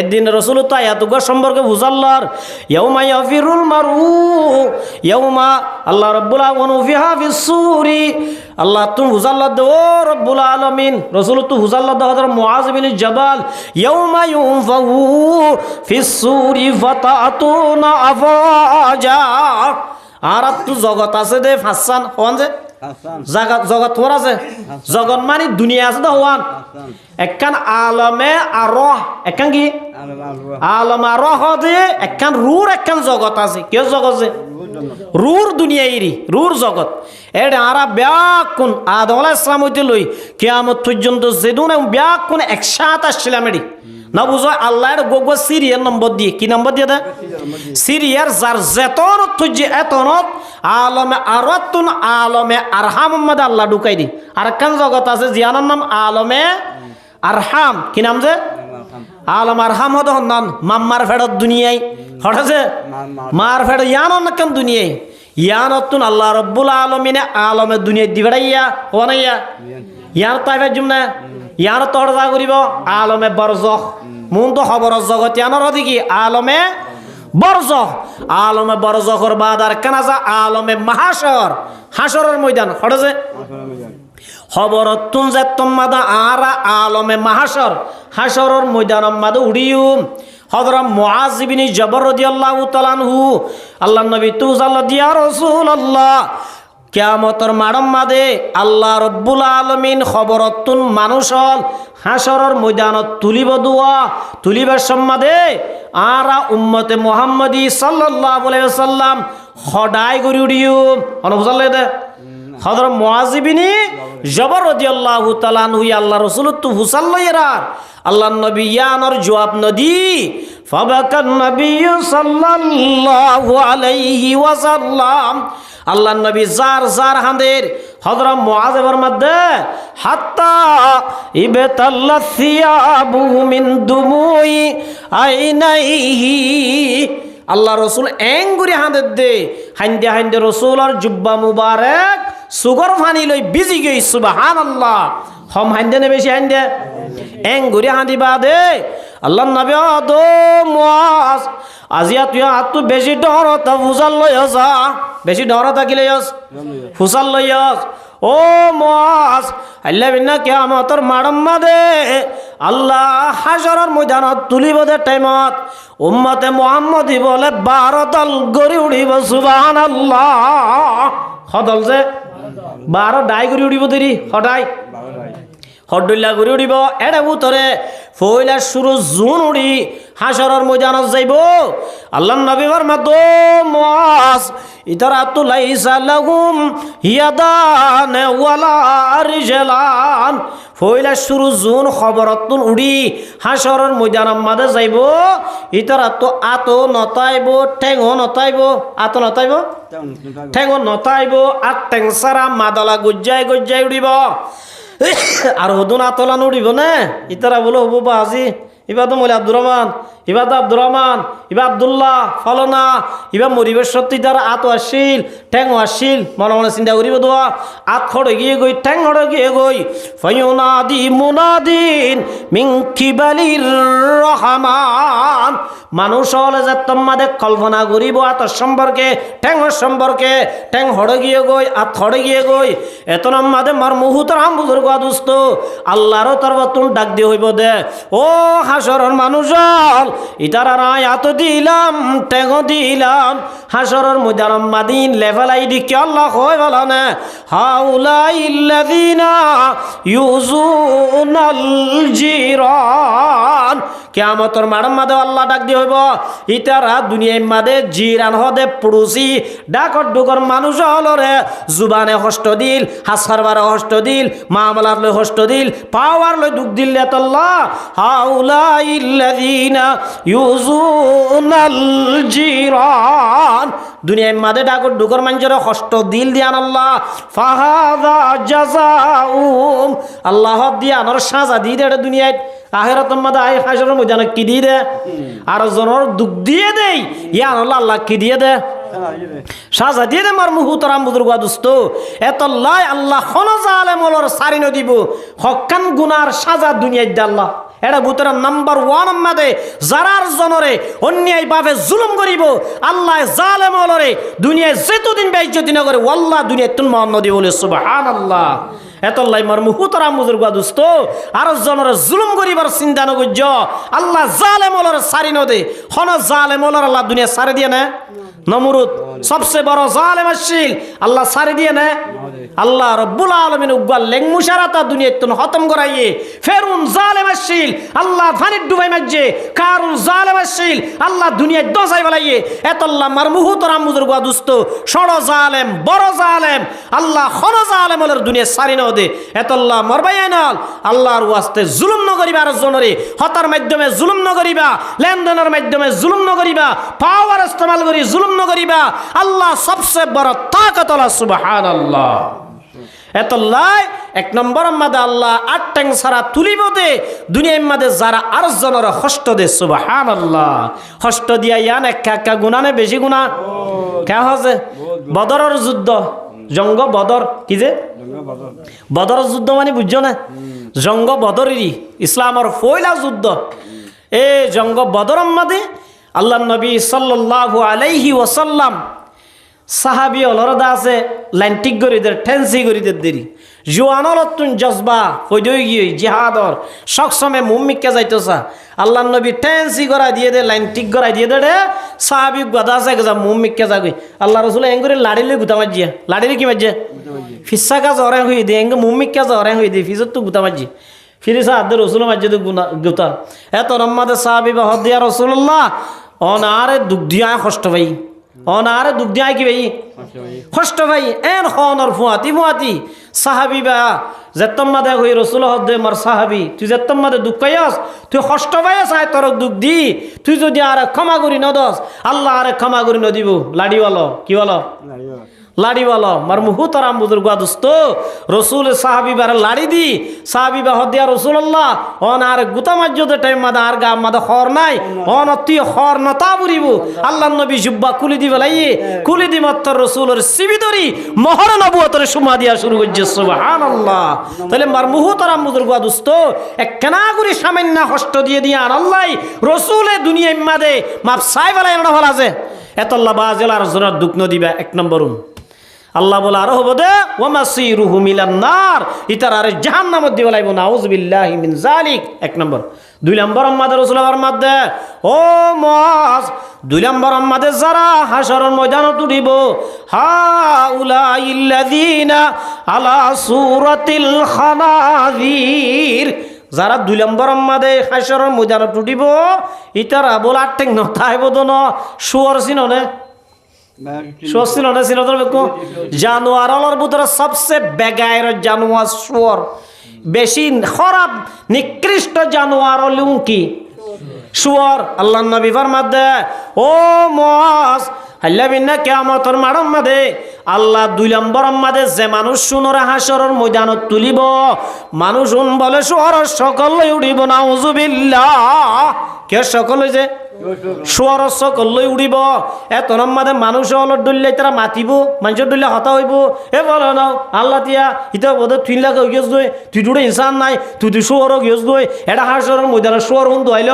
একদিন রাসূল তো আয়াতুগা সম্পর্কে বুঝাল্লার ইয়াউমা ইয়াফিরুল মারউ ইয়াউমা আল্লাহ রাব্বুল আলামিন ফিহা ফিসসুরি আল্লাহ তুমি বুঝাল্লাহ দে ও রব্বুল আলামিন রাসূল তো বুঝাল্লাহ দে হযরত মুআজ ইবনে জবল ইয়াউমা ইউনফাউ ফিসসুরি ফাতাতুনা আফাজা আর তো জগৎ আছে দে ফাসান হন যে জগৎ জগৎ তোর আছে জগৎ মানে দুনিয়া আছে তো হওয়ান একখান আলমে আরহ একখান কি আলম আরহ দে একখান রুর একখান জগৎ আছে কে জগৎ যে রুর দুনিয়া এরি রুর জগৎ এটা আরা ব্যাকুন আদম আলাইহিস সালাম হইতে লই কিয়ামত পর্যন্ত যেদুন ব্যাকুন একসাথে আসছিলাম এডি না বুঝো আল্লাহর গোগো সিরিয়াল নম্বর দিয়ে কি নম্বর দিয়ে দে সিরিয়ার যার যেতন তুজি এতনত আলমে আরতুন আলমে আরহাম মধ্যে আল্লাহ ঢুকাই দি আর কান জগৎ আছে জিয়ানার নাম আলমে আরহাম কি নাম যে আলম আরহাম হদ নাম মাম্মার ফেরত দুনিয়ায় হঠাছে মার ফেরত ইয়ান কেন দুনিয়ায় ইয়ানতুন আল্লাহ রাব্বুল আলামিনে আলমে দুনিয়া দিবেড়াইয়া হনাইয়া ইয়ার তাইবে জুমনা ইয়ার তোর যা করিব আলমে বরজখ মন তো খবর জগত ইয়ানোর দিকে আলমে বরজখ আলমে বরজখর বাদ আর কানাজা আলমে মাহাশর হাসরের ময়দান হঠাছে খবর তুন যে তোমাদা আরা আলমে মাহাশর হাসরের ময়দান মাদে উড়িউম হযরত মুআজ ইবনে জবর রাদিয়াল্লাহু তাআলা আনহু আল্লাহর নবী তুজাল্লাহ দিয়া রাসূলুল্লাহ কিয়ামতের মাড়ম মাদে আল্লাহ রব্বুল আলামিন খবরতুন মানুষল হাসরের ময়দানত তুলিব দুয়া তুলিবার সম্মাদে আরা উম্মতে মুহাম্মদী সাল্লাল্লাহু আলাইহি ওয়াসাল্লাম খডাই গরি উড়িও অনুবুঝালে দে হযরত মুআজ ইবনে জবর রাদিয়াল্লাহু তাআলা আনহু আল্লাহ রাসূল তু হুসাল্লাইরা আল্লাহর নবী ইয়ানর জবাব নদী ফাবাকান নবী সাল্লাল্লাহু আলাইহি ওয়াসাল্লাম আল্লাহর নবী জার জার হাঁদের হযরত মুআজের মধ্যে হাত্তা ইবতাল্লা সিয়াবু মিন দুমুই আইনাইহি আল্লাহ রাসূল এঙ্গুরি হাঁদের দে হাঁদে হাঁদে রাসূলের জুব্বা মুবারক সুগর ফানি লই বিজি গই সুবহানাল্লাহ হম হাঁদে নে বেশি হাঁদে এঙ্গুরি হাঁদি বাদে আল্লাহর নবী দো মুআজ আজিয়া তুই আতু বেশি ডরতা ফুসাল লইস বেশি ডরতা কি লইস ফুসাল লইস ও মুআজ আল্লাহ বিনা কিয়ামতের মাড়ম মাদে আল্লাহ হাশরের ময়দানত তুলিব দে টাইমত উম্মতে মুহাম্মদী বলে 12 দল গড়ি উড়িব সুবহানাল্লাহ হদল যে 12 ডাই গড়ি উড়িব দেরি হডাই হড্ডুল্লা ঘুরি উঠিব এড়ে বুতরে ফইলা শুরু জুন উড়ি হাসরের ময়দানত যাইব আল্লাহ নবী ফরমাতো মুআজ ইতারাতু লাইসা লাহুম ইয়াদান ওয়ালা রিজলান ফইলা শুরু জুন খবরতুন উড়ি হাসরের ময়দানের মাঝে যাইব ইতারাতু আতো নতাইব ঠেঙ্গো নতাইব আতো নতাইব ঠেঙ্গো নতাইব আর ঠেং সারা মাদলা গজ্জাই গজ্জাই উড়িব আর হদুন আতলান উড়িব না ইতারা বলো হবো বা আজি ইবা তো মলি আব্দুর রহমান ইবা তো আব্দুর রহমান ইবা আব্দুল্লাহ ফলনা ইবা মরিবের সত্যি তার আত আসিল ঠ্যাং আসিল মনে মনে চিন্তা করিব দোয়া আত খড়ে গিয়ে গই ঠ্যাং খড়ে গিয়ে গই ফায়ুনাদি মুনাদিন মিন কিবালির রহমান মানুষ হলে যে তোমাদের কল্পনা করিব আত সম্পর্কে ঠ্যাং সম্পর্কে ঠ্যাং হড়ে গিয়ে গই আত খড়ে গিয়ে গই এত নামাদে মার মুহুতর আম বুজুর্গ দুস্থ আল্লাহরও তরবাতুন ডাক দিয়ে হইব দে ও হাসরের মানুষ ইতারা রায় আত দিলাম ঠ্যাং দিলাম হাসরের ময়দান মাদিন লেভেলাই দিকে আল্লাহ হয় বলা না হাউলাইল্লাযিনা ইউজুনাল জিরান কিয়ামতের মাঠের মাঝে আল্লাহ ডাক দিয়ে হইব ইতারা দুনিয়ার মাঝে জিরান হদে পড়ুছি ডাকর ডুকর মানুষ হলরে জুবানে হষ্ট দিল হাসরবারে হষ্ট দিল মামলার লই হষ্ট দিল পাওয়ার লই দুঃখ দিল আল্লাহ হাউলাইল্লাযিনা ইউজুনাল জিরান দুনিয়ার মাঝে ডাকর ডুকর মানুষের হষ্ট দিল দিয়ান আল্লাহ ফাহাদা জাযাউম আল্লাহ দিয়ানোর সাজা দিয়ে দে দুনিয়ায় আখিরাতের মাঝে আই হাসরের ময়দানে কি দিয়ে দে আর জনের দুঃখ দিয়ে দেই ইয়ান আল্লাহ কি দিয়ে দে সাজা দিয়ে দে মার মুহুতরাম বুজুর্গ দোস্ত এতল্লাই আল্লাহ খন জালেম ওলর সারি ন দিব হক্কান গুনার সাজা দুনিয়ায় দে আল্লাহ এটা ভূতের নাম্বার ওয়ান মাদে যারার জনরে অন্যায় ভাবে জুলুম করিব আল্লাহ জালেম ওলরে দুনিয়ায় যেতদিন বেইজ্জতি না করে ওয়াল্লাহ দুনিয়ায় তুন মহান নদী বলে সুবহানাল্লাহ এতল্লাই মার মুহুতরাম বুজুর্গ দোস্ত আর জনরে জুলুম করিবার চিন্তা নগজ্য আল্লাহ জালেম ওলরে সারি ন দে হন জালেম ওলর আল্লাহ দুনিয়া সারি দিয়ে না নমরুদ সবচেয়ে বড় জালেম আসিল আল্লাহ সারি দিয়ে না আল্লাহ রব্বুল আলামিন উগ্গাল লেংমুশারাতা দুনিয়াত তুন খতম করাইয়ে ফেরুন জালেম আসিল আল্লাহ ফানির ডুবাই মাঝে কারুন জালেম আসিল আল্লাহ দুনিয়ায় দজাই বলাইয়ে এতল্লাহ মার মুহুতরাম বুজুর্গ দুস্ত ষড় জালেম বড় জালেম আল্লাহ খন জালেম ওলর দুনিয়া সারি ন দে এতল্লাহ মরবাই আইনাল আল্লাহর ওয়াস্তে জুলুম ন করিবার জনরে হতার মাধ্যমে জুলুম ন করিবা লেনদেনের মাধ্যমে জুলুম ন করিবা পাওয়ার ইস্তেমাল করি জুলুম ন করিবা আল্লাহ সবচেয়ে বড় তাকত আল্লাহ সুবহানাল্লাহ এতল্লাই এক নম্বর মাদে আল্লাহ আট ট্যাং সারা তুলিব দে দুনিয়ার মাদে যারা আর জনের হষ্ট দে সুবহানাল্লাহ হষ্ট দিয়া ইয়ান একা গুণানে বেশি গুণা কে হজে বদরের যুদ্ধ জঙ্গ বদর কি যে বদরের যুদ্ধ মানে বুঝছো না জঙ্গ বদরেরই ইসলামের পয়লা যুদ্ধ এই জঙ্গ বদরের মাদে আল্লাহ নবী সাল্লাল্লাহু আলাইহি ওয়াসাল্লাম সাহাবি অলরদা আছে লাইনটিক গরিদের ঠেন্সি গরিদের দেরি জোয়ানলতুন জজবা হইদই গিয়ে জিহাদর সবসময় মুম্মিককে যাইতেছা আল্লাহ নবী ঠেন্সি গড়াই দিয়ে দে লাইনটিক গড়াই দিয়ে দে সাহাবি গদা আছে গজা মুম্মিককে যাগই আল্লাহ রসুল এঙ্গুরি লাড়িলে গুতা মাজিয়া লাড়িলে কি মাজিয়া ফিসা কাজ অরে হই দে এঙ্গ মুম্মিককে অরে হই দে ফিজত তো গুতা মাজি ফিরিসা আদ রসুল মাজিদ গুতা এত রম্মাদে সাহাবি বা হদিয়া রসুল্লাহ অনারে দুঃখ দিয়া কষ্ট ভাই অনারে দুঃখ দিয়া কি ভাই কষ্ট ভাই এন খনর ফুয়াতি সাহাবি বা যেতম্মা দেখ হই রসুল হদ্দে মার সাহাবি তুই যেতম্মা দে দুঃখ পাইয়াস তুই কষ্ট পাইয়াস আয় তোর দুঃখ দি তুই যদি আরে ক্ষমা করি নদস আল্লাহ আরে ক্ষমা করি নদিব লাড়ি বলো কি বলো লাড়ি বলো মার মুহুতরাম বুজুর্গ দোস্ত রসুল সাহাবি বার লাড়ি দি সাহাবি বা হদিয়া রসুল্লাহ অন আর গুতা মাজ্জতে টাইম মাদা আর গা মাদা খর নাই অন তুই খর নতা বুড়িব আল্লাহ নবী জুব্বা কুলি দি বেলাইয়ে কুলি দি মাত্র রসুলের সিবিদরি মহর নবুয়তের সুমা দিয়া শুরু করছে সুবহানাল্লাহ তাহলে মার মুহুতরাম বুজুর্গ দোস্ত এক কেনা করে সামান্য কষ্ট দিয়ে দিয়া আর আল্লাহ রসুলে দুনিয়ার মাদে মাপ সাই বেলাই না হল আছে এতল্লাহ বাজেলার জনের দুঃখ নদিবা এক নম্বর আল্লাহ বলে আরো হবো দে ওয়ামাসিরুহু মিনান নার ইতার আরে জাহান্নামে দি বলাইবো নাউযু বিল্লাহি মিন যালিক এক নম্বর দুই নম্বর আমাদের রাসূলুল্লাহর মধ্যে ও মুআজ দুই নম্বর আমাদের যারা হাসরের ময়দানে উঠিব হাউলাইল্লাযীনা আলা সূরাতিল খানাযির, যারা দুই নম্বর আমাদের হাসরের ময়দানে উঠিব ইতারা বল আটেক নতাইব দন শুয়ার চিননে শুয়ার চিননে চিনতর বেকো জানোয়ারর ভিতরে সবচেয়ে বেগায়ের জানোয়ার শুয়ার, বেশি খারাপ নিকৃষ্ট জানোয়ার হলো কি শুয়ার। আল্লাহ নবী ফরমাদে ও মুআজ আল্লাহ বিনা কিয়ামতের মাঠের মধ্যে আল্লাহ দুই নম্বর মাঝে যে মানুষ শুনরে হাসরের ময়দানত তুলিব, মানুষ বলে শুয়ারের সকলে উঠিব নাউজুবিল্লাহ। কে সকলে যে শুয়ারের সকলে উঠিব, এত নম্বরে মানুষ হল ডুললে তারা মাতিব, মানুষের ডুললে হতা হইব। এ বলো না আল্লাহ তিয়া ইতা বোধ তুই লাগে গিয়েছ গই, তুই দুটো ইনসান নাই, তুই শুয়ার গিয়েছ গই, এটা হাসরের ময়দানে শুয়ার হুন দোয়াইল।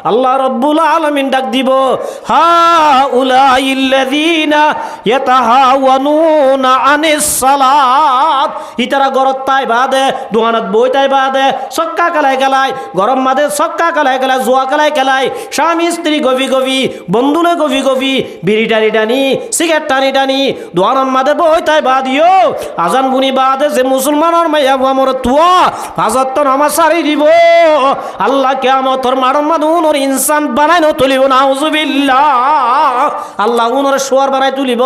আল্লাহ রব্বুল আলামিন ডাক দিব হাউলাইল্লাযীনা ইয়াতাহাওয়ানুনা আনিস সালাত, ইতারা গরত তাই বাদে দোকানত বই তাই বাদে সক্কা কালাই কালাই গরম মাদে সক্কা কালাই কালাই জুয়া কালাই কালাই স্বামী স্ত্রী গভি গভি বন্ধুলে গভি গভি বিড়ি টানি টানি সিগারেট টানি টানি দোকানের মাদে বই তাই বাদিও আজান বুনি বাদে যে মুসলমানের মাইয়া আমার তুয়া ফাজত তো নামাজ সারি দিব। আল্লাহ কিয়ামতের মাঠের মধ্যে উনর ইনসান বানাই ন তুলিব নাউজুবিল্লাহ। আল্লাহ উনর শুয়ার বানাই তুলিব।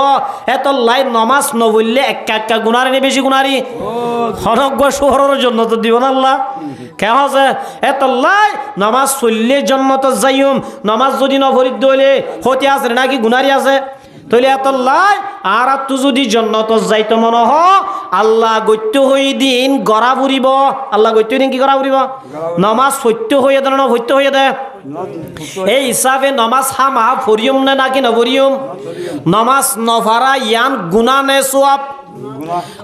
এত লাই নমাজ ন বললে একা একা গুনারি নে বেশি গুনারি হরগ্য শুয়ারের জন্য তো দিব না আল্লাহ। কে আছে এত লাই নমাজ চললে জন্য তো যাইম, নমাজ যদি নভরিত দইলে হতে আছে নাকি গুনারি আছে তইলে এত লাই আর তু যদি জন্নত যাইতো মনে হ আল্লাহ গত্য হই দিন গড়া বুড়িব। আল্লাহ গত্য দিন কি গড়া বুড়িব? নমাজ সত্য হয়ে দে না সত্য হয়ে দে। এই হিসাবে নমাজ হামা ফরিয়ম নে নাকি নভরিয়ম? নমাজ নফারা ইয়ান গুনা নে সোয়াব?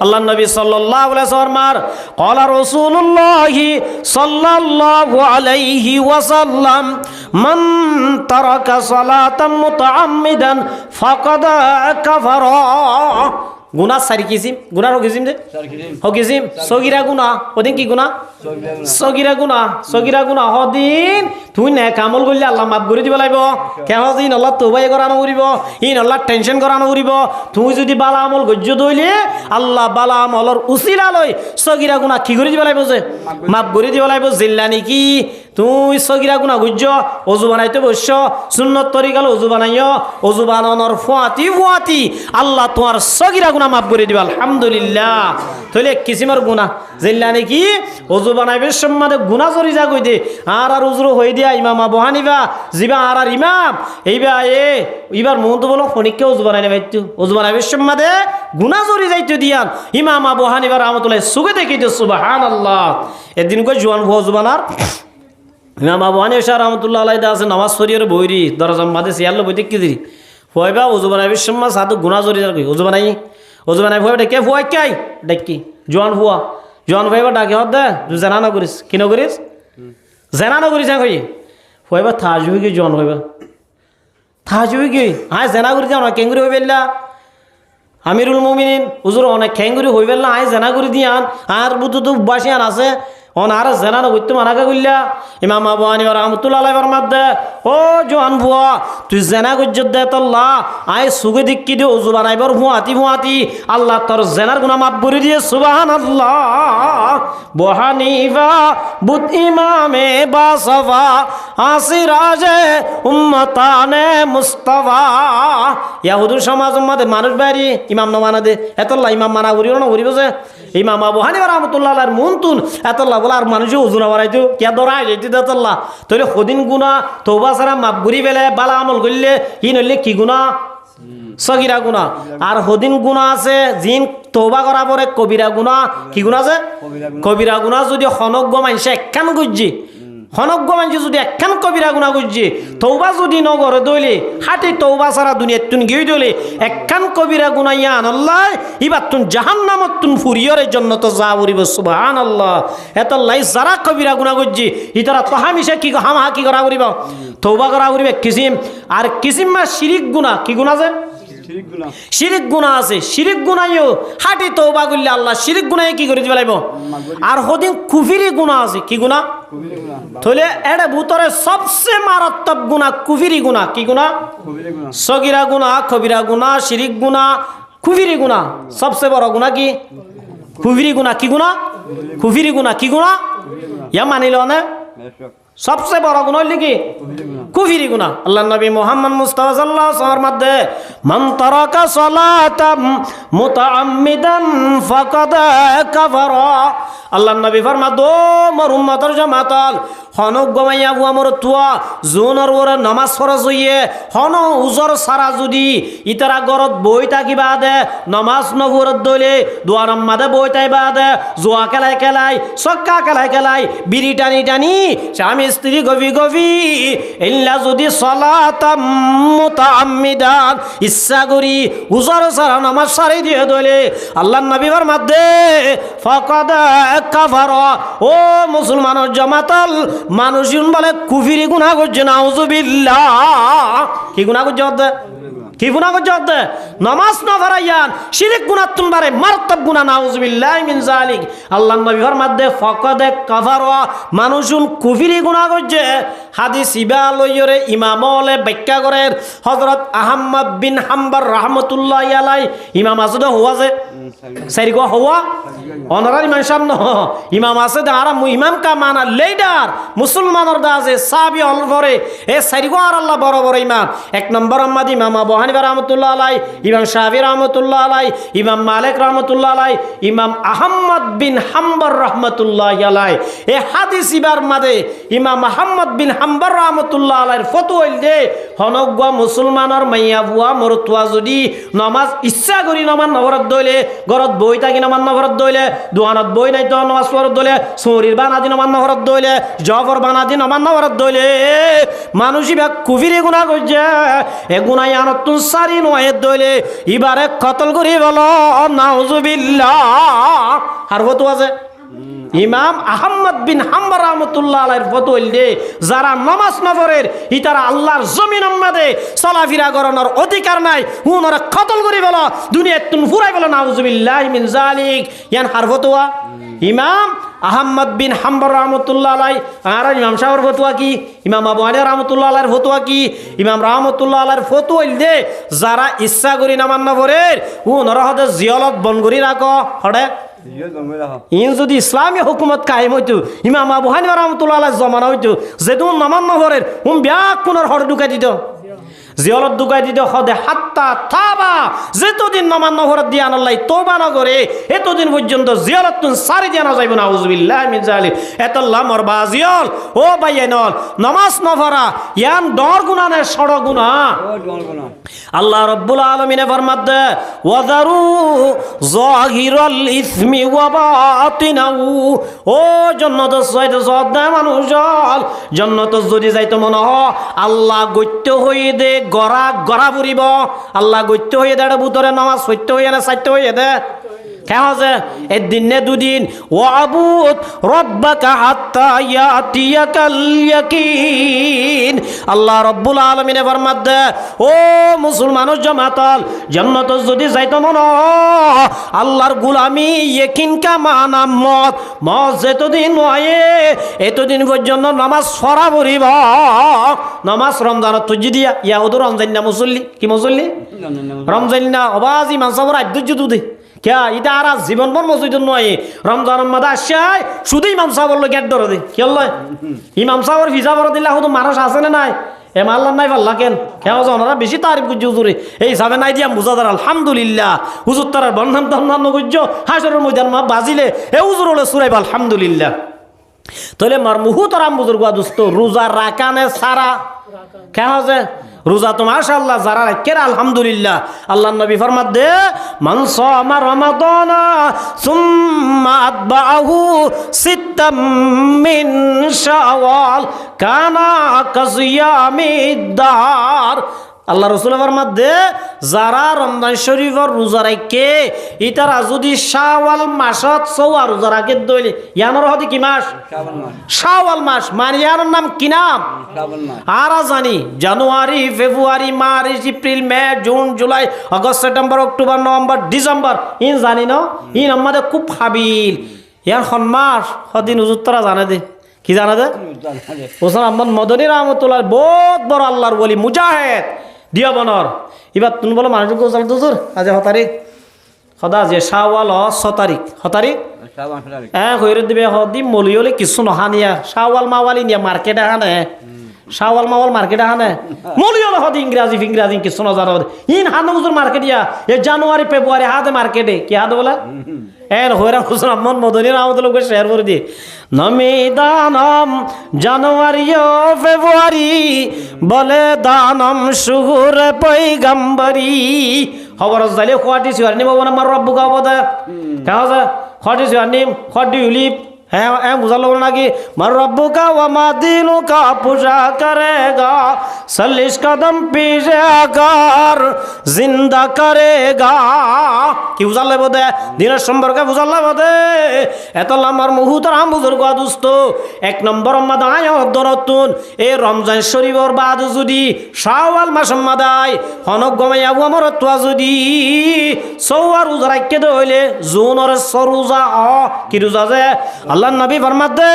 আল্লাহ নবী সাল্লাল্লাহু আলাইহি ওয়াসাল্লাম ক্বালা রাসূলুল্লাহি সাল্লাল্লাহু আলাইহি ওয়াসাল্লাম মান তারাকা সালাতাম মুতাআম্মিদান ফাকাদ কাফারা। গুনাহ সারি কিসিম, গুনাহ কিসিম দে কিসিম সগীরা গুনাহ ওদিন কি গুনাহ? সগীরা গুনাহ। সগীরা গুনাহ হদিন তুই নে কামল করলে আল্লাহ মাফ করে দিব লাগব। কেন দিন আল্লাহ তওবাই করানো করিব, ইন আল্লাহ টেনশন করানো করিব। তুই যদি বালা আমল গজ্য দইলে আল্লাহ বালা আমলর উসিলা লই সগীরা গুনাহ কি করে দিব লাগব? যে মাফ করে দিব লাগব। জিল্লা নাকি তুই সগীরা গুনাহ গজ্য ওযু বানাইতে বসছ সুন্নত তরিকা ওযু বানাইও, ওযু বানানোর ফুয়াতি ফুয়াতি আল্লাহ তোমার সগীরা গুনাহ মাফ করে দিব আলহামদুলিল্লাহ। তাহলে কিসিমের গুনাহ জিল্লা নাকি ওযু বানাইবে সম্মানে গুনাহ জরি যা কই দে আর আর উজরু হই দিয়া ইমাম আবু হানিফা জিবা আর আর ইমাম এইবা এবার মন তো বলো খনিককে ওযু বানাইলে বাইতো ওযু বানাইবে সম্মানে গুনাহ জরি যাইতো দিয়ান ইমাম আবু হানিফা রাহমাতুল্লাহ সুগে দেখিতো সুবহানাল্লাহ। এদিন কই জওয়ান ওযু বানার ইমাম আবু হানিফা রাহমাতুল্লাহ আলাইহি আছে নামাজ পড়িয়ে বইরি দরজা মাঝে সিয়াল্লো বইতে কি দিরি হইবা ওযু বানাইবে সম্মানে সাদু গুনাহ জরি যা কই ওযু বানাই ভয় ডেকে ফুয়া কাই ডাকি জোয়ান ফুয়া জোয়ান ভাইবা ডাকে হত দে তুই জানা না করিস কি নকরিস জানা না করিস কই ফুয়াইবা থাজ হই কি জোয়ান ভাইবা থাজ হই কি আয় জানা করি যাও না কেঙ্গুরি হই বেল্লা আমিরুল মুমিনিন হুজুর অনেক কেঙ্গুরি হই বেল্লা আয় জানা করি দিয়ান আর বুতু তো বাসিয়ান আছে অন আর জানা না কইতে মানাকা কইলা ইমাম আবু হানিফা রাহমাতুল্লাহ আলাইহি ফরমাদে ও জোয়ান বুয়া তুই জানা গজ্জত দে আল্লাহ আয় সুগে দিক্কি দি ওযু বানাইবার ফুয়াতি ফুয়াতি আল্লাহ তোর জানার গুনাহ মাফ করে দিয়ে সুবহানাল্লাহ। আবু হানিফা বুত ইমামে বাসফা আসিরাজে উম্মতানে মুস্তাফা ইয়াহুদুর সমাজ উম্মতে মানুষ বাড়ি ইমাম না মানা দে এতল্লাহ ইমাম মানা করিও না করিব যে ইমাম আবু হানিফা রাহমাতুল্লাহ আলাইহির মুনতুন এতল্লাহ বলে আর মানুষ ওযু না বানাইতো কে দরাই যেতে দেতল্লাহ তাইলে খদিন গুনাহ তওবা ছাড়া মাফ করি ফেলে বালা আমল করলে ই নইলে কি গুনাহ? সগীরা গুনাহ। আর হদিন গুনাহ আছে জিন তওবা করা পরে কবিরা গুনাহ। কি গুনাহ আছে? কবিরা গুনাহ যদি খনজ্ঞ মানুষে একখান গুজ্জি খনজ্ঞ মানুষ যদি একখান কবিরা গুনাহ গুজ্জি তওবা যদি নগরে দইলে হাতে তওবা ছাড়া দুনিয়াত তুন গিয়ে দইলে একখান কবিরা গুনাহ ইয়ান আল্লাহ ইবার তুন জাহান্নামত তুন ফুরিয়রের জন্য তো যা বলিব সুবহানাল্লাহ। এত লাই যারা কবিরা গুনাহ গুজ্জি ইতারা তো হামিশা কি হামা কি করা করিব তওবা করা করিবে কিসিম। আর কিসিম মা শিরিক গুনাহ। কি গুনাহ আছে? শিরিক গুনাহ আছে। শিরিক গুনাহও হাতে তওবা করলে আল্লাহ শিরিক গুনাহে কি করে দিবে লাইব। আর হদিন কুফরি গুনাহ আছে। কি গুনাহ? তাহলে এটা ভূতরে সবচেয়ে মারাত্মক গুনাহ কুফরি গুনাহ। কি গুনাহ? সগীরা গুনাহ, কবিরা গুনাহ, শিরিক গুনাহ, কুফরি গুনাহ। সবচেয়ে বড় গুনাহ কি? কুফরি গুনাহ। কি গুনাহ? কুফরি গুনাহ। কি গুনাহ? ইয়া মানিল না? সবচেয়ে বড় গুনাহ হইল কি? কুফরি গুনাহ। আল্লাহ নবী মুহাম্মদ মুস্তাফা সাল্লাল্লাহু আলাইহি ওয়াসাল্লামের মধ্যে মান তারাকা সালাতাম মুতাআম্মিদান ফাকাদ কাফারা। আল্লাহ নবী ফরমাদ ও মোর উম্মতের জামাতাল হনক গমাইয়া বুয়া মোর তুয়া জোনর ওরে নামাজ ফরজ হইয়ে হন উজর সারা যদি ইতারা গরত বই থাকিবা দে নামাজ নফরত দলে দুয়ারাম মাদে বই তাইবা দে জোয়া খেলাই খেলাই সক্কা খেলাই খেলাই বিড়ি টানি টানি স্বামী স্ত্রী গভি গভি ইল্লা যদি সালাতাম মুতাআম্মিদান ইচ্ছা করি উজর সারা নামাজ সারি দিয়ে দলে আল্লাহ নবী ফরমাদে ফাকাদ কাফারা। ও মুসলমানের জামাতাল মানুষ বলে কুফরি গুনাহ করছে নাউজুবিল্লাহ। কি গুনাহ করছে? কি গুনাহ করছে? নামাজ না পড়াইয়ান শিরক গুনাহ তুলবারে মারাত্মক গুনাহ নাউজুবিল্লাহ মিন যালিক। আল্লাহর নবী ফরমাদে ফাকাদ কাফারা মানুষুন কুফরি গুনাহ করছে। হাদিস ইবা লইরে ইমাম ওলে ব্যাখ্যা করেন হযরত আহমদ বিন হাম্বল রাহমাতুল্লাহি আলাইহি ইমাম আছে তো হওয়া যে সাইরগো হওয়া অনারারি মান সামনে ইমাম আছে আর ইমাম কা মানা লিডার মুসলমানের দাজে সাহাবী হল পরে এ সাইরগো আর আল্লাহ বড় বড় ইমাম। এক নম্বর আহমদ ইমাম আবু হানিফা রাহমাতুল্লাহ আলাইহি, ইমাম শাফি রাহমাতুল্লাহ আলাইহি, ইমাম মালিক রাহমাতুল্লাহ আলাইহি, ইমাম আহমদ বিন হাম্বল রাহমাতুল্লাহি আলাইহি। এ হাদিস ইবার মাদে ইমাম আহমদ বিন হাম্বল রাহমাতুল্লাহ আলাইহির ফতোয়া হইল যে হনগা মুসলমানের মাইয়া বুয়া মরতুয়া যদি নামাজ ইচ্ছা করি নামাজ নফরত দইলে ঘরত বই থাকি নামাজ নফরত দইলে দুয়ানত বই নাই তো নামাজ পড়ত দইলে সৌরির বানাদি নামাজ নফরত দইলে জফর বানাদি নামাজ নফরত দইলে মানুষই বা কুফরি গুনাহ করছে। এ গুনাহ আনত সারি নয় দইলে এবারে কতল করি বলো নাউজুবিল্লাহ। আর ফতোয়া আছে ইমাম আহমদ বিন হাম্বল রাহমাতুল্লাহ আলাইহির ফতোয়া দে যারা নামাজ না পড়ে ইতারা আল্লাহর জমিনের মধ্যে চলাফেরা করানোর অধিকার নাই, উনারা কতল করে বলো দুনিয়া তুন ফুরাই বলো নাউজুবিল্লাহ মিন যালিক। ইয়ান হার ফতোয়া ইমাম আহমদ বিন হাম্বল রাহমাতুল্লাহ আলাইহি। আর ইমাম শাহর ফতোয়া কি? ইমাম আবু হানিফা রাহমাতুল্লাহ আলাইহির ফতোয়া কি? ইমাম রাহমাতুল্লাহ আলাইহির ফতোয়া দে যারা ইচ্ছা করি নামাজ না পড়ে উনারা হতে জিয়ালত বন করি রাখো হড়ে ইন যদি ইসলামী হুকুমত কায়েম হইতো ইমাম আবু হানিফা রাহমাতুল্লাহ আলাইহির জমানা হইতো যেদুন নামাজ না পড়ে ব্যাক কোনের হড় ঢুকাই দিত জিয়ালত ঢুকাই দিত হদে হাত্তা থাবা যেতদিন নামাজ নফরত দিয়া আল্লাহ তওবা না করে এতদিন পর্যন্ত জিয়ালত তুন সারি দিয়া না যাইব না আউযুবিল্লাহি মিন যালিক। এতল্লা মরবা জিয়াল ও বাইয়ানল নামাজ নফরা ইয়ান ডর গুনাহ নে সড় গুনাহ। আল্লাহ রাব্বুল আলামিন ফরমাদে ওয়াযারু যাহিরাল ইসমি ওয়া বাতিনাহু। ও জান্নাত যাইতে সদা মানুষ জান্নাত যদি যাইতে মনে হ আল্লাহ গত্য হয়ে দে গড়া গড়া পুরিব আল্লাহ গত্য হয়ে দে ভিতরে নামাজ সত্য হয়ে না সাত্য হয়ে দে কেমন একদিন নে দুদিন ওয়াবুদ রব্বাকা হাত্তা ইয়াতিয়াকাল ইয়াকিন। আল্লাহ রাব্বুল আলামিন ফরমাদে ও মুসলমানের জামাতাল জান্নাত যদি যাইতো মন আল্লাহর গোলামি ইয়াকিন কা মানা মত মত যেতদিন নয়ে এতদিন পর্যন্ত নামাজ পড়া পড়িব। নামাজ রমজানত তুজি দিয়া ইয়াহুদুর রমজান না মুসল্লি কি মুসল্লি রমজান না অবাজি মানসাবর আদ্যুজ দুদে क्या इटा आरा जीवन बन मजूद नय रमजान मदा आशाय शुधु इमाम साहब गेट धर दे कि इमाम साहब ভিসা ভরা দিলে শুধু মানুষ আছে না নাই এ মাল্লা নাই পাল্লা কেন কেউ ওনারা বেশি তারিফ করছে হুজুরে এই হিসাবে নাই দিয়া মুজাদার আলহামদুলিল্লাহ হুজুর তার বন্ধন তন্নান্ন করছ হাসরের ময়দান মা বাজিলে এ হুজুর হলে সুরাইব আলহামদুলিল্লাহ। তাহলে মার মুহুতারাম বুজুর্গ দোস্ত রোজা রাকানে সারা কেন আছে রোজা তো মাশাআল্লাহ যারা রাখেন আলহামদুলিল্লাহ। আল্লাহর নবী ফরমাত দে মান সামা রমাদানা সুম্মা আতবাহু সিত্তাম মিন শাওয়াল কানা কাসিয়ামিদ দার। আল্লাহ রাসূল ফরমাত দে যারা রমজান শরীফের রোজা রাখে ইতারা যদি শাওয়াল মাসত সওয়া রোজা রাখে দইলে ইয়ানোর হদি কি মাস শাওয়াল মাস মানে ইয়ার নাম কি নাম আর জানি জানুয়ারি ফেব্রুয়ারি মার্চ এপ্রিল মে জুন জুলাই আগস্ট সেপ্টেম্বর অক্টোবর নভেম্বর ডিসেম্বর ইন জানি না ইন আমাদের খুব হাবিল ইয়ার খন মাস হদিন হুজুর তোরা জানে দে কি জানা যায় হোসেন আহমদ মদনী রহমতুল্লাহ বহুত বড় আল্লাহর বলি মুজাহিদ দিয়া বনর এবার তুমি বলো মানুষ গোসাল দুজুর আজ 6 তারিখ সদা যে শাওয়াল 6 তারিখ 6 তারিখ হ্যাঁ কইরে দিবে হদি মলিয়লে কিছু নহানিয়া শাওয়াল মাওয়ালি নিয়া মার্কেটে হানে শাওয়াল মাওয়াল মার্কেটে হানে মলিয়লে হদি ইংরাজি কিছু না জানো ইন হানো হুজুর মার্কেটিয়া এ জানুয়ারি ফেব্রুয়ারি হাতে মার্কেটে কি হাতে বলা এর হইরা হোসেন আহমদ মদনী রহমতুল্লাহ শেয়ার করে দি নমি দানম জানুয়ারি ও ফেব্রুয়ারি বলে দানম শুহুর পয়গম্বরি খবর যাইলে খোয়াটি সিয়ারনি বাবা আমার রব্বু গাবদা কাজা খোয়াটি সিয়ারনি খোয়াটি উলিপ হ্যাঁ বুঝা লোক নাকি মার রব্বু কা ওয়া মাদিনু কা পুজা করেগা 40 কদম পীछे আকার জিন্দা করেগা কি বুঝা লাগবে দে দিনের সম্পর্কে বুঝা লাগবে দে এত আমার মুহতারাম বুজুর্গ দোস্ত 1 নম্বর মাদায় দরতুন এই রমজান শরীফর বাদ যদি শাওয়াল মাস মাদায় হনক গমাইয়া আমার তোয়া যদি সওয়ার রোজা রাখতে হইলে জুনের সরোজা কি রোজা যে আল্লাহ নবী ফরমাতে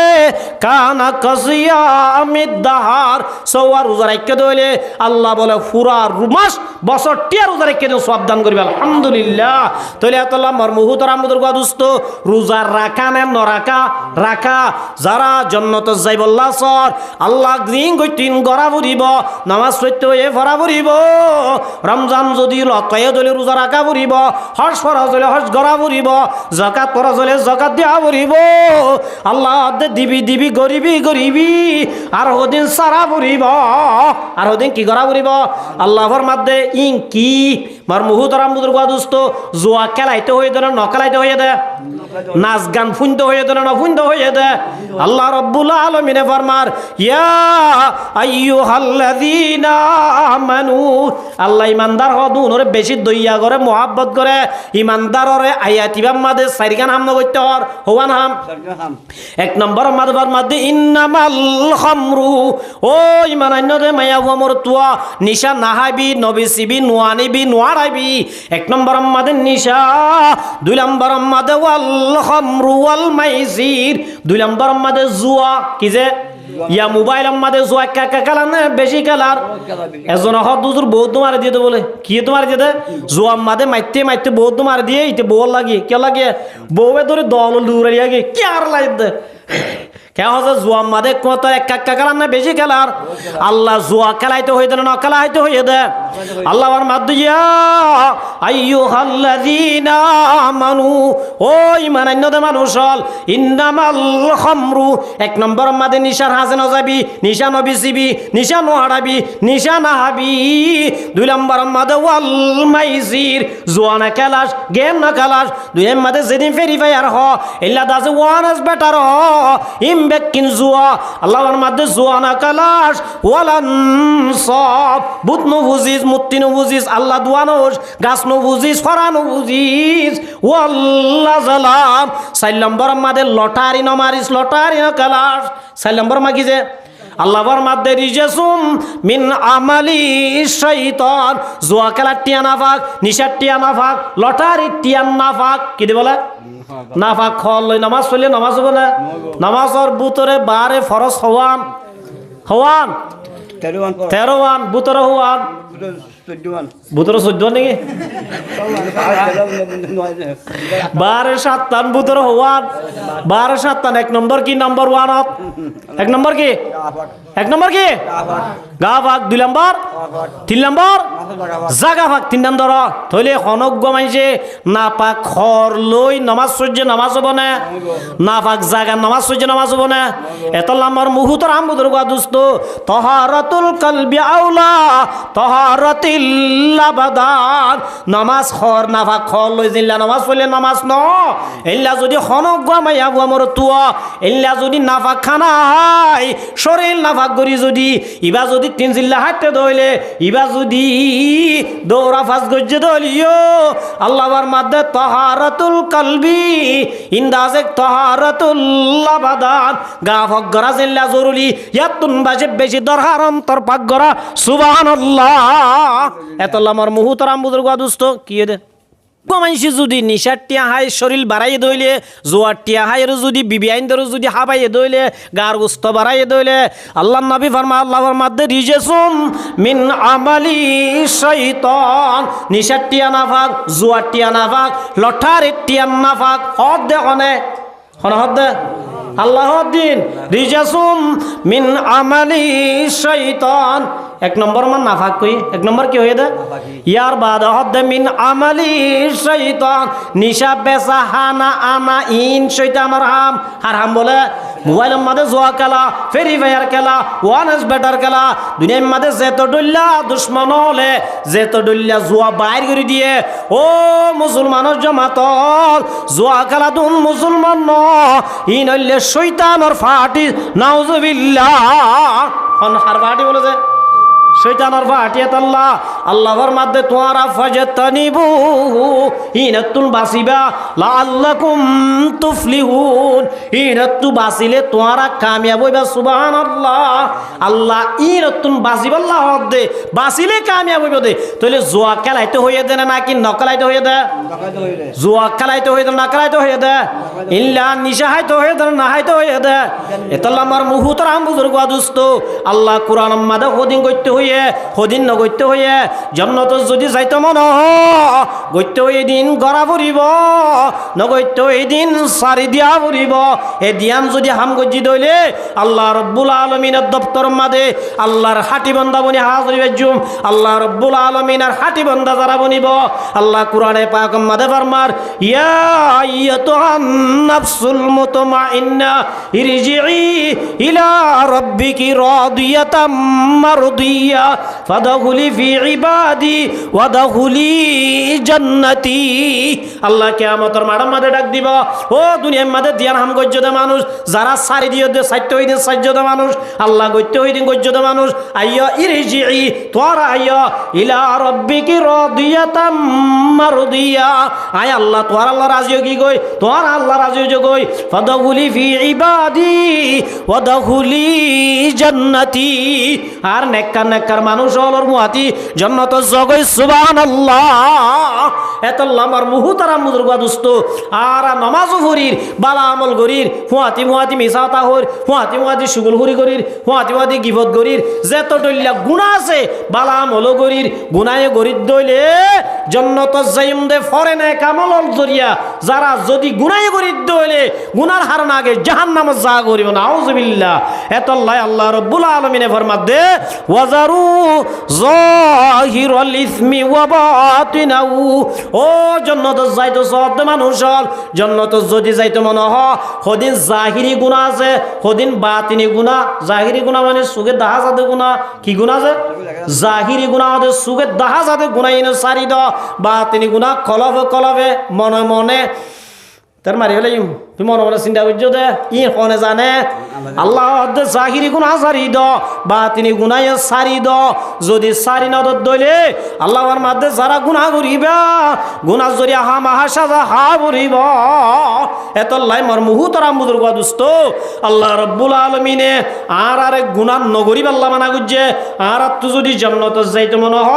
কানা কাসিয়া আমিদাহার সওয়ার রোজা রাখতে হইলে আল্লাহ বলে পুরা মাস বছর টিয়া রোজা রাখতে সওয়াব দান করবে আলহামদুলিল্লাহ তাহলে এতলা আমার মুহতারাম বুজুর্গ দোস্ত রোজা রাখা না নরাকা রাখা যারা জান্নাত যাইব আল্লাহ সর আল্লাহ দিন কইতিন গরা ভরিব নামাজ পড়তে হয়ে ভরা ভরিব রমজান যদি লকায়ে দলে রোজা রাখা ভরিব হজ ফরজ হলে হজ গরা ভরিব যাকাত ফরজ হলে যাকাত দেয়া ভরিব আল্লাহ দিবি গরিবি আর ওদিন সারা ভরিব আর ওদিন কি গরা ভরিব আল্লাহর মধ্যে ইন কি মার মুহতারাম বুজুর্গ দোস্ত জুয়া খেলাইতে হয়ে দেন ন খেলাইতে হয়ে দে নাচ গান ফুনতে হয়ে দেন না ফুনতে হয়ে দে আল্লাহ রাব্বুল আলামিনে ফরমার ইয়া আইয়ুহাল্লাযীনা আমানু আল্লাহ ইমানদার হদুন ওরে বেশি দইয়া করে মোহাব্বত করে ইমানদাররে আয়াতিবাম মাদে সাইরগান হাম নগত্য হওয়ান হাম 1 নম্বর মাদবার মধ্যে ইন্নামাল খামরু ও ইমান আন্যদে মায়া ওমর তুয়া নিশা নাহাবি নবিসিবি নোয়ানিবি নোয়ারাবি 1 নম্বর মাদে নিশা 2 নম্বর মাদে ওয়াল খামরু ওয়াল মাইসির 2 নম্বর মাদে জুয়া কি যে ইয়া মোবাইল আমাদে জুয়া কাকা খেলা না বেশি খেলার এজন দুজুর বহুত মারে দিয়ে বলে কি তোমার দিয়ে জুয়া আমাদে মাইতে বহুত মারে দিয়ে ইতে বল লাগে কে লাগে বউয়ে ধরে দল লুড়ে লাগে কি আর লাগে কে হচ্ছে জুয়া মাদে কত এক কাকা খেলার না বেশি খেলার আল্লাহ জুয়া খেলাইতে হয়ে দেন না খেলাইতে হয়ে দে আল্লাহ আমার মাদ্দিয়া আইয়ুহাল্লাযীনা আমানু ও ঈমানান্যদে মানুষ হল ইন্নামাল খামরু 1 নম্বর মাদে নিশার হাসে ন যাবি নিশা নবিসিবি নিশা নহারাবি নিশা নাহাবি 2 নম্বর মাদে ওয়াল মাইসির জুয়া না খেলাস গেম না খেলাস 2 মাদে যেদিন ভেরিফায়ার হ ইল্লা দাজ ওয়ান ইজ বেটার হ বেকিন জুয়া আল্লাহর মধ্যে জুয়া না কালাস ওয়ালান সব বুত নো বুঝিস মুত্তি নো বুঝিস আল্লাহ দুয়া নোস গাছ নো বুঝিস ফরা নো বুঝিস ওয়াল্লাহ জালাম 4 নম্বর মধ্যে লটারি ন মারিস লটারি না কালাস 4 নম্বর মাগি যে আল্লাহর মধ্যে রিজেসুম মিন আমালি শাইতান জুয়া খেলার টিয়া নাফাক নিশার টিয়া নাফাক লটারি টিয়া নাফাক কি দি বলে নাফাক খল নামাজ পড়লে নামাজ হবে না নামাজের বুতরে বারে ফরজ হওয়ান 13 বুতরে হওয়ান বুতরে 14 নাকি 12 বুতরে হওয়ান 12 1 নম্বর কি নম্বর 1 1 নম্বর কি 1 নম্বর কি গা ভাগ 2 নম্বর 3 নম্বর জাগা ভাগ 3 নম্বর থইলে হনক গমাইছে না পাক খর লই নামাজ সজ্জে নামাজ হবে না না পাক জাগা নামাজ সজ্জে নামাজ হবে না এত নম্বর মুহতারাম বুজুর্গ দোস্ত তাহারাতুল কলবি আউলা তাহারাতিল আবাদান নামাজ খর না পাক খর লই জিল্লা নামাজ পড়লে নামাজ ন ইল্লা যদি হনক গমাইয়া আমর তুয়া ইল্লা যদি না পাক খানা হয় শরীর না পাক করি যদি ইবা যদি 3 জিল্লা হাঁটতে দইলে ইবা যদি দৌড়া ফাস গজ্জে দলিও আল্লাহর মধ্যে তাহারাতুল কলবি ইন্দাজে তাহারাতুল আবাদান গা ফক গরা জিল্লা জরুরি ইয়াতুন বাজে বেশি দরকার অন্তর পাক গরা সুবহানাল্লাহ এত আমার মুহতারাম বুজুর্গ দোস্ত কি দে মানুষ যদি নিশার টিয়া হাই শরীর বাড়াইয়ে দইলে, জোয়ার টিয়া হাই যদি বিবি আইনদেরও যদি হাবাইয়ে দইলে, গার গোস্ত বাড়াইয়ে দইলে, আল্লাহ নবী ফরমা আল্লাহর মধ্যে রিজেসুম মিন আমালি শয়তান। নিশার টিয়া নাফাক, জোয়ার টিয়া নাফাক, লঠার টিয়া নাফাক। হদ দে হনে হদ দে আল্লাহ দিন রিজাসুম মিন আমালি শয়তান। এক নম্বর মান নাফাক কই, এক নম্বর কি হয়ে দে ইয়ার বাদ হদ মিন আমালি শয়তান। নিশা বেচা হানা আনা ইন শয়তানের হাম। আর হাম বলে মোবাইলের মাঝে জোয়া খেলা, ফেরি ফায়ার খেলা, ওয়ান এস বেটার খেলা। দুনিয়ার মাঝে যেত ডল্লা দুশ্মন হলে যেত ডল্লা জোয়া বাইর করে দিয়ে। ও মুসলমানের জমাতল, জোয়া খেলা দুন মুসলমান ন ইন হইলে শয়তানের ফাটি নাউজুবিল্লাহ। হার ফাটি বলে যে শয়তানের ফাটিয়াত আল্লাহ আল্লাহর মধ্যে তোমরা ফাজতানিবু ইনাতুল বাসিবা লাআল্লাকুম তুফলিহুন। ইনাতু বাসিলে তোমরা কামিয়াব হইবা। সুবহানাল্লাহ। আল্লাহ ইনাতুন বাসিবা আল্লাহ দে বাসিলে কামিয়াব হইবা দে। তাহলে জুয়া খেলাইতে হইয়া দে নাকি নকলাইতে হইয়া দে? জুয়া খেলাইতে হইয়া দে, নকলাইতে হইয়া দে, ইল্লা নিশা হাইতে হইয়া দে, না হাইতে হইয়া দে। এতাল্লা আমার মুহুতরাম বুজুর্গ দোস্ত, আল্লাহ কুরআন মাদে হদিন করতে হইয়া হদিন নগত্য হইয়া জন্নত যদি যাইতে মন গত্য এই দিন গড়া ফুরিব, নগত্য এই দিন সারি দিয়া ফুরিব। এ দিয়াম যদি হাম গজ্জি দইলে আল্লাহ রব্বুল আলমিনের দপ্তর মাদে আল্লাহর হাটি বন্দা বনি হাজরি বেজুম। আল্লাহ রব্বুল আলমিনের হাটি বন্দা যারা বনিব, আল্লাহ কুরআনে পাক মাদে ফরমার ইয়া আইয়াতুহান নাফসুল মুতমাইন্না ইরজিই ইলা রাব্বিকি রাদিয়াতাম মারদিয়া ফাদখুলি ফি ইবাদি ওয়াদখুলি জান্নাতি। আল্লাহ কিয়ামতের মাঠের মাঝে ডাক দিব, ও দুনিয়ার মাঝে দিয়ান হাম গজ্জদে মানুষ যারা সারি দিয়ে দে সাইতে হই দিন সাজ্জদে মানুষ, আল্লাহ গজ্জতে হই দিন গজ্জদে মানুষ। আইয়া ইরজিই তোরা আইয়া ইলা রাব্বিকি রাদিয়াতাম মারদিয়া। আয় আল্লাহ তোর আল্লাহ রাজি কি কই, তোর আল্লাহ রাজি হই কই। ফাদখুলি ফি ইবাদি ওয়াদখুলি জান্নাতি। আর নেককার নেককার মানুষ হলর মুহাতি জান্নাত জগই। সুবহানাল্লাহ। এতল্লা আমার মুহুতারাম বুজুর্গ দোস্ত, আর নামাজ ভরির বালা আমল গরির হুয়াতি মুহাতি মিসাতা হর হুয়াতি মুহাতি সুগুল হুরি গরির হুয়াতি মুহাতি গিবত গরির যেত দইলা গুনাহ আছে বালা আমল গরির গুনাহে গরির দইলে জান্নাত যাইম দে ফরেনে কামল জরিয়া। যারা যদি গুনাহে গরির দইলে গুনার হার না আগে জাহান্নামে যা করিব না। আউযুবিল্লাহ। এতল্লাই আল্লাহ রাব্বুল আলামিনে ফরমাত দে ওয়াজারু যাহিরুল ইসমি ওয়া বাতিনাহু। ও জান্নাত যাইতো সব মানুষ হল জান্নাত যদি যাইতো মনে হ হদিন জাহিরি গুনাহ আছে, হদিন বাতিনি গুনাহ। জাহিরি গুনাহ মানে সুগে দাহা জাতে গুনাহ। কি গুনাহ আছে? জাহিরি গুনাহ হদে সুগে দাহা জাতে গুনাহ ইনে সারি দ। বাতিনি গুনাহ কলবে কলবে মনে মনে তার মারি হলে তুমি মনে মনে চিন্তা করছো দে ই কনে জানে আল্লাহ জাহিরি গুনাহ সারি দ বাতিনি গুনাহ সারি দ। যদি সারি না দইলে আল্লাহর মাঝে যারা গুনাহ করিবা গুনাহ জরিয়া হা মাহা সাজা হা করিব। এতল্লাই মর মুহুতরাম বুজুর্গ দোস্ত, আল্লাহ রাব্বুল আলামিনে আর আরেক গুনাহ নগরিব আল্লাহ মানা করছে। আর তুই যদি জান্নাত যাইতে মনে হ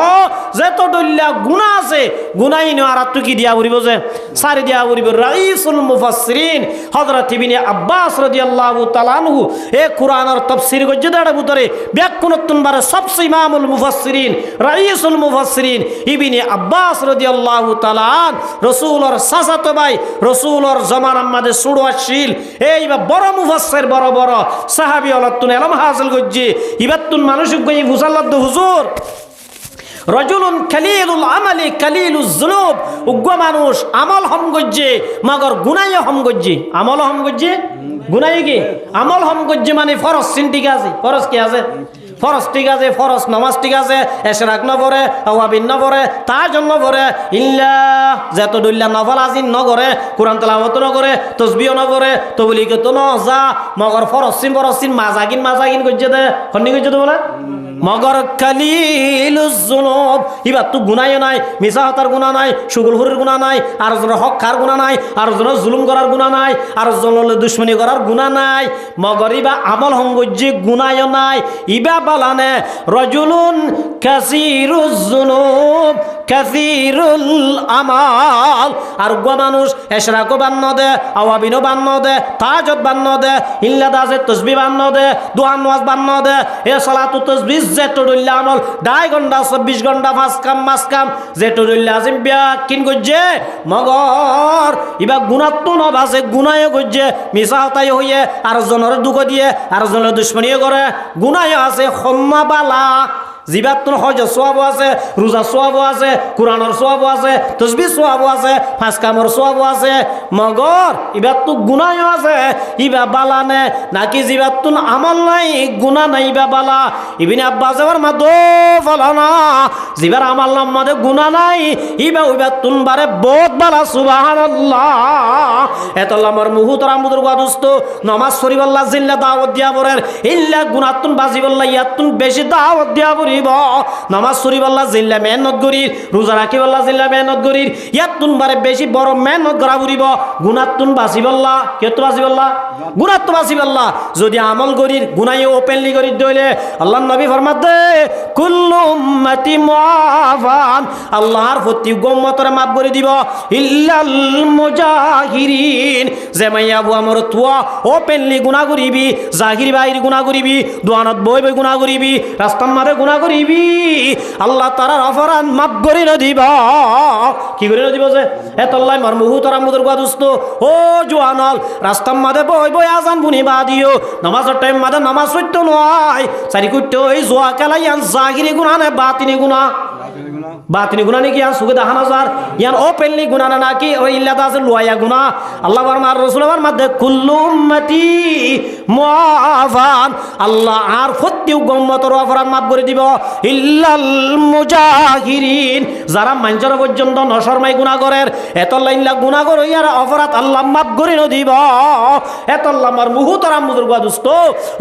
যেত দইলা গুনাহ আছে গুনাহই ন আর তুই কি দিয়া করিব যে সারি দিয়া করিব। রাইসুল মুফাসসিরিন হযরত ইবনে আব্বাস রাদিয়াল্লাহু তাআলা আনহু এ কুরআনের তাফসীর গজ্জে দাঁড়া ভিতরে ব্যাকুনতুন বারে সবচেয়ে ইমামুল মুফাসসিরিন রাইসুল মুফাসসিরিন ইবনে আব্বাস রাদিয়াল্লাহু তাআলা রাসূলের চাচাতো ভাই রাসূলের জামানার মধ্যে সুড়াশীল এইবা বড় মুফাসসির বড় বড় সাহাবী আলাতুন ইলম হাসিল গজ্জে ইবাতুন মানুষ গই মুসাল্লাদ হুজুর রজুলুন খালিলুল আমালি কালিলুজ যুনুব। উগ্র মানুষ আমল হম গজ্জে মগর গুনাহ হম গজ্জে। আমল হম গজ্জে গুনাহ কি আমল হম গজ্জে মানে ফরজ চিন ঠিক আছে। ফরজ কি আছে? ফরজ ঠিক আছে, ফরজ নামাজ ঠিক আছে, এশরাক ন পড়ে আওয়াবিন ন পড়ে তাহাজ্জুদ ন পড়ে ইল্লা যত দইল্লা নফল আজিন ন করে কুরআন তেলাওয়াত ন করে তাসবিহ ন পড়ে তবলিগ তো ন যা মগর ফরজ চিন মাজাগিন গজ্জে দে হন্নি গজ্জে তো বলে মগর কালিলুজ যুনুব। ইবার তো গুনাহ নাই, মিছা হতার গুনাহ নাই, সুগুলহুরের গুনাহ নাই, আর জনের হক খার গুনাহ নাই, আর জনের জুলুম করার গুনাহ নাই, আর জনের দুশ্মনী করার গুনাহ নাই। মগর ইবা আমল হঙ্গজ্জে গুনাহ নাই। ইবা বালানে রজুলুন কাসীরুজ যুনুব কাসীরুল আমাল। আর গো মানুষ এশরাকো বান্ন দে, আওয়াবিনো বান্ন দে, তাহাজ্জুদ বান্ন দে, ইল্লা দাজে তাসবিহ বান্ন দে, দোয়া নামাজ বান্ন দে, এ সালাতু তাসবিহ যেটুল্লা আমল 2.5 ঘন্টা 24 ঘন্টা 5 কাম মাস কাম যেটুল্লা আজিম বিয়া কিন গজ্জে মগর ইবা গুনাত্ম নবাসে গুনায় গজ্জে মিছা হতাই হইয়ে আর জনের দুঃখ দিয়ে আর জনের দুশ্মনীয় করে গুনায় আছে ক্ষমা বালা। জিবাত হজ সোয়াব আছে, রোজা সোয়াব আছে, কোরআনের সোয়াব আছে, তসবিহ সোয়াব আছে, 5 কামর সোয়াব আছে, মগর ইবাত তো গুনাহ আছে। ইবা বালা নে নাকি জিবাত তো আমল নাই গুনাহ নাই ইবা বালা? ইবনে আব্বাস এর মাদো ফলানা জিবার আমল নাম মাদে গুনাহ নাই ইবা ইবাত তুন বারে বহুত বালা সুবহানাল্লাহ। এতলা আমার মুহুতর আমুদর গাদুস্ত নামাজ শরীফ আল্লাহ জিল্লা দাওয়াত দিয়া বরের ইল্লা গুনাতুন বাজিবাল্লাহ ইয়াতুন বেশি দাওয়াত দিয়া বরি নামাজ শরীফ আল্লাহ জিল্লা মেহনত করির, রোজা রাখিব আল্লাহ জিল্লা মেহনত করির, ইয়াতুন বারে বেশি বড় মেহনত করা বুড়িব গুনাতুন বাঁচিবাল্লাহ। কেতো বাঁচিবাল্লাহ? গুনাত বাঁচিবাল্লাহ। যদি আমল করির গুনাই ওপেনলি করি দইলে আল্লাহ নবী ফরমাত দে কুল্লু উম্মতি মুআফান, আল্লাহর প্রতি উম্মতরে মাফ করে দিব ইল্লাল মুজাহিরিন। যে মাইয়া বু আমর তুয়া ওপেনলি গুনাহ করিবি, জাহির বাইর গুনাহ করিবি, দোয়ানত বই বই গুনাহ করিবি, রাস্তার মাঝে গুনাহ করিবি, আল্লাহ তারার অপরাধ মাফ করে না দিব। কি করে না দিব? যে এতল্লাই মার মুহু তারা মুদর গাদুস্ত ও জোয়ানল রাস্তার মাঝে বই বই আজান বুনি বা দিও নামাজের টাইম মাঝে নামাজ সত্য নয় সারি করতে ওই জোয়া খেলাই ইয়ান জাহিরি গুণা নে বাতিনি গুণা? বাতিনি গুণা নাকি ইয়ান সুখে দেখানো যার ইয়ান ওপেনলি গুণা না নাকি ওই ইল্লাদা আছে লুয়াইয়া গুণা? আল্লাহ মার রসুল মধ্যে কুল্লু উম্মতি মুআফান, আল্লাহ আর প্রত্যেক উম্মতের অপরাধ মাফ করে দিব ইল্লাল মুজাহিরিন। যারা মানুষের পর্যন্ত নশরমাই গুনাহ করের এতল্লা গুনাহ করে ইয়ার অপরাধ আল্লাহ মাফ করে ন দিব। এতল্লা আমার মুহুতরাম মুদুর গাদুস্ত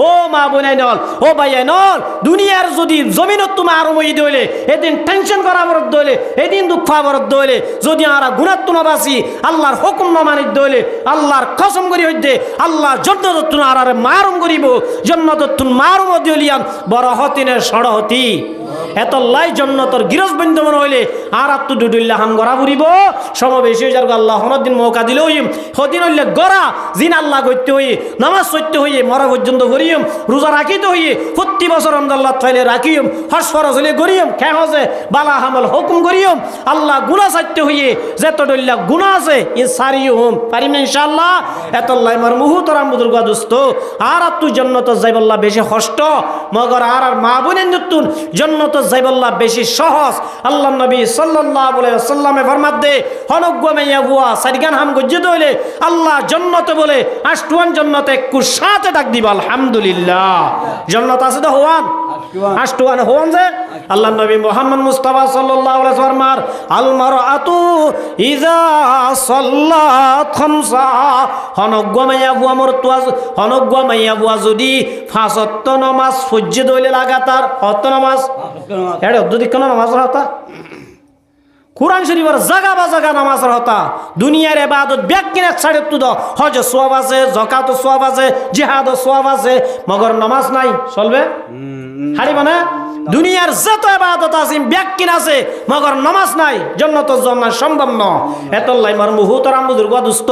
ও মা বোনাই নল ও ভাইয়াই নল দুনিয়ার যদি জমিনত তুমি আরো মই দইলে এদিন টেনশন করা বরদ দইলে এদিন দুঃখ বরদ দইলে যদি আরা গুনাহ তুনা বাসি আল্লাহর হুকুম না মানি দইলে আল্লাহর কসম করি হইতে আল্লাহ জান্নাত তুন আরারে মারুম করিব জান্নাত তুন মারুম দিলিয়ান বড় হতিনের সড়হতি এতলাই জান্নাতর গিরজবন্ধ মন হইলে আর আত্ম দুদুল্লাহ হাম গড়া ফুরিব সমাবেশ হয়ে যার আল্লাহ হনদিন মৌকা দিলে হইম হদিন হইলে গড়া জিন আল্লাহ করতে হইয়ে নামাজ সত্য হইয়ে মরা পর্যন্ত করিম রোজা রাখিতে হইয়ে প্রতি বছর রমজাল্লাহ থাইলে রাখিম হজ ফরজ হইলে করিম খেয়ে হজে বালা হামল হুকুম করিম আল্লাহ গুনাহ সাইতে হইয়ে যেত দল্লা গুনাহ আছে ই সারিও পারিম ইনশাআল্লাহ। এতলাই মার মুহুতরাম বুজুর্গ দোস্ত আর আত্ম জান্নাত যাইবাল্লাহ বেশি কষ্ট মগর আর মা বোনের নতুন জান্নাত যাইবাল্লাহ বেশি সহজ। আল্লাহ নবী সাল্লাল্লাহু আলাইহি ওয়াসাল্লামে ফরমাত দে হনগ্য মাইয়া বুয়া সারিগান হাম গজ্জে দইলে আল্লাহ জান্নাতে বলে আষ্টুয়ান জান্নাতে কুর সাথে ডাক দিবা আলহামদুলিল্লাহ। জান্নাত আছে তো হওয়ান আষ্টুয়ান হওয়ান যে আল্লাহ নবী মুহাম্মদ মুস্তাফা সাল্লাল্লাহু আলাইহি ওয়াসাল্লাম আল মারআতু ইজা সাল্লাত খামসা হনগ্য মাইয়া বুয়া মরতুয়া হনগ্য মাইয়া বুয়া যদি 5 ওয়াক্ত নামাজ ফজ্জে দইলে লাগাতার কত নামাজ এড়ে অদ্দুদিক কোন নামাজের হতা কুরআন শরীফের জায়গা বা জায়গা নামাজের হতা দুনিয়ার ইবাদত ব্যাকিন এক সাইডে তুদ হজ সওয়াব আছে যাকাত সওয়াব আছে জিহাদ সওয়াব আছে মগর নামাজ নাই চলবে হারিব না? দুনিয়ার যত ইবাদত আছে ব্যাকিন আছে মগর নামাজ নাই জান্নাত জান্নাত সম্ভব ন। এতলাই মার মুহুতরাম বুজুর্গ দোস্ত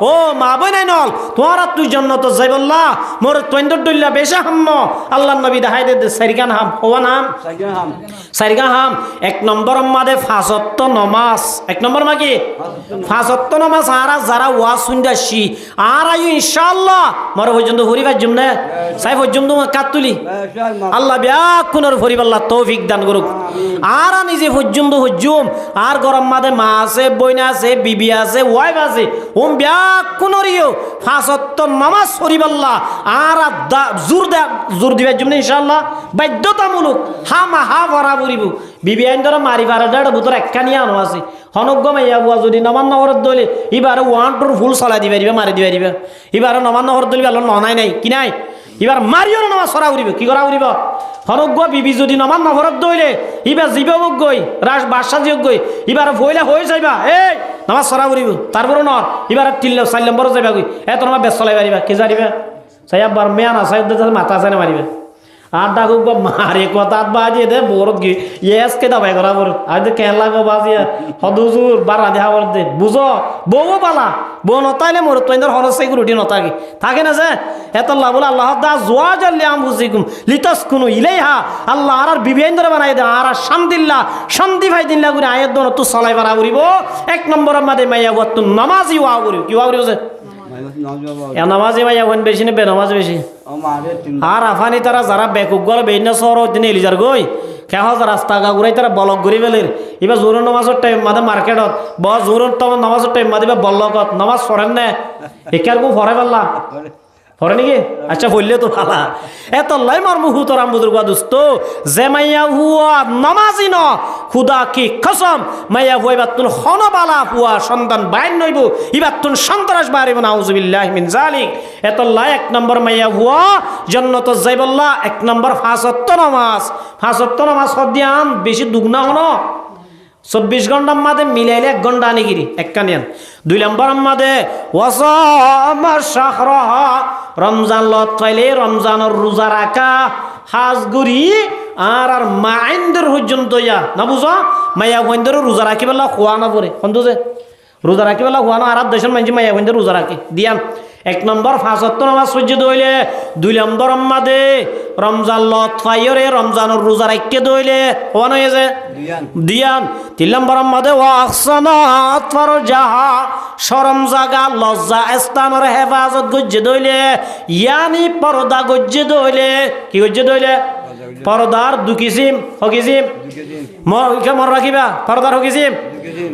ও মা বইনাই নল তোরা তুই জান্নাত যাইবল্লাহ মোর তৈন্দর দল্লা বেশা হাম আল্লাহ নবী দেখাই দে সারিগান হাম হওয়া নাম সারিগান হাম এক নম্বর মাদে 5 ওয়াক্ত নামাজ এক নম্বর মা কি 5 ওয়াক্ত নামাজ আর যারা ওয়াজ শুনদাসি আর আই ইনশাআল্লাহ মোর পর্যন্ত হরিবার জন্য সাই পর্যন্ত কাট তুলি আল্লাহ ব্যাকুনর হরিবাল্লাহ তৌফিক দান করুক। আর নিজে পর্যন্ত হজ্জুম আর গরম মাদে মা আছে বইনা আছে বিবি আছে ওয়াইফ আছে ওম ব্যাকুনরিও 5 ওয়াক্ত নামাজ হরিবাল্লাহ আর জোর দিবার জন্য ইনশাআল্লাহ বাধ্যতামূলক হামা হা ভরা পড়িব বিবি আইন ধরা মারি পারাটা ভিতর একখানি আনো আছে হনগ্য মাইয়া বুয়া যদি নমান নহরত দলে এবারে 1 ফুল চলাই দিবা দিবা মারি দিবা দিবা এবারে নমান নহরত দলে আল্লাহ ননাই নাই কি নাই এবার মারিও নামাজ সরা উড়িব কি করা উড়িব হনগ্য বিবি যদি নমান নহরত দইলে এবার জীবক গই রাস বাদশা জিয়ক গই এবার ভইলা হয়ে যাইবা এই নামাজ সরা উড়িব তারপর ন এবার 3 নম্বর যাইবা গই এত নামাজ বেশ চলাই পারিবা কি জানিবা সাইয়াবার মেয়ানা সাইদ মাথা আছে না মারিবা আর ডাকুক মারে কথা বাজিয়ে দে বরত গিয়ে ইয়েসকে দাবাই করা বর আজ কেন লাগো বাজিয়ে হদুজুর বারা দেহা বর দে বুঝো বউ পালা বউ নতাইলে মোর তোদের হরসে রুটি নতাকে থাকে না যে এত আল্লাহ বলে আল্লাহ দা জোয়া জাল্লি আম বুঝিকুম লিতাস কুনু ইলাইহা আল্লাহ আর বিবেন ধরে বানাই দে আর শান্তিল্লাহ শান্তি ভাই দিল্লা করে আয়াত দন তো সলাই বাড়া করিব এক নম্বর মাদে মাইয়া গত নামাজি ওয়া করিব কি ওয়া করিব যে নামাজি মাইয়া কোন বেশি না বেনামাজ বেশি আর আফানি তারা যারা বেকুক গল বেইনা সর দিনে এলিজার গই কেহ রাস্তা গা ঘুরাই তারা বলক ঘুরি ফেলের এবার জোর নামাজের টাইম মাদে মার্কেটত ব জোর নামাজের টাইম মাদে বল্লকত নামাজ পড়েন না একার গু ফরে পাল্লা পরে নাকি আচ্ছা বললে তো ভালা এত লাই মার মুহু তোরাম বুজুর্গ দুস্ত যে মাইয়া হুয়া নামাজি ন খুদা কি কসম মাইয়া হুয়া ইবাতুন হনবালা হুয়া সন্তান বাইন নইব ইবাতুন সন্ত্রাস বাড়িব নাউজুবিল্লাহি মিন জালিক এত লাই এক নম্বর মাইয়া হুয়া জান্নাত যাইবল্লাহ এক নম্বর পাঁচ ওয়াক্ত নামাজ হদিয়ান বেশি দুগনা হনো 24 ঘন্টার মাঝে মিলাইলে 1 ঘন্টা আনিগিরি একখানিয়ান 2 নম্বর মাঝে ওয়াসামা শাহরাহা রমজান লত পাইলে রমজানের রোজা রাখা হাজগুরি আর মাইন্দের পর্যন্ত ইয়া না বুঝো মাইয়া বন্ধের রোজা রাখি বেলা খোয়া না পরে কোন যে রোজা রাখি বেলা খোয়া না আর দেশের মানুষ মাইয়া বন্ধের রোজা রাখি দিয়ান 1 নম্বর 5 ওয়াক্ত নামাজ সহ্য দইলে 2 নম্বর মাঝে রমজান লত পাইরে রমজানের রোজা রাখতে দইলে হওয়া নয় যে দিয়ান 3 নম্বর মাঝে ওয়াহসানাত ফরজাহা শরম জাগা লজ্জা স্থানের হেফাজত গজ্জে দইলে ইয়ানি পর্দা গজ্জে দইলে কি গজ্জে দইলে পর্দার 2 কিসিম হকিসিম মর রাখিবা পর্দার হকিসিম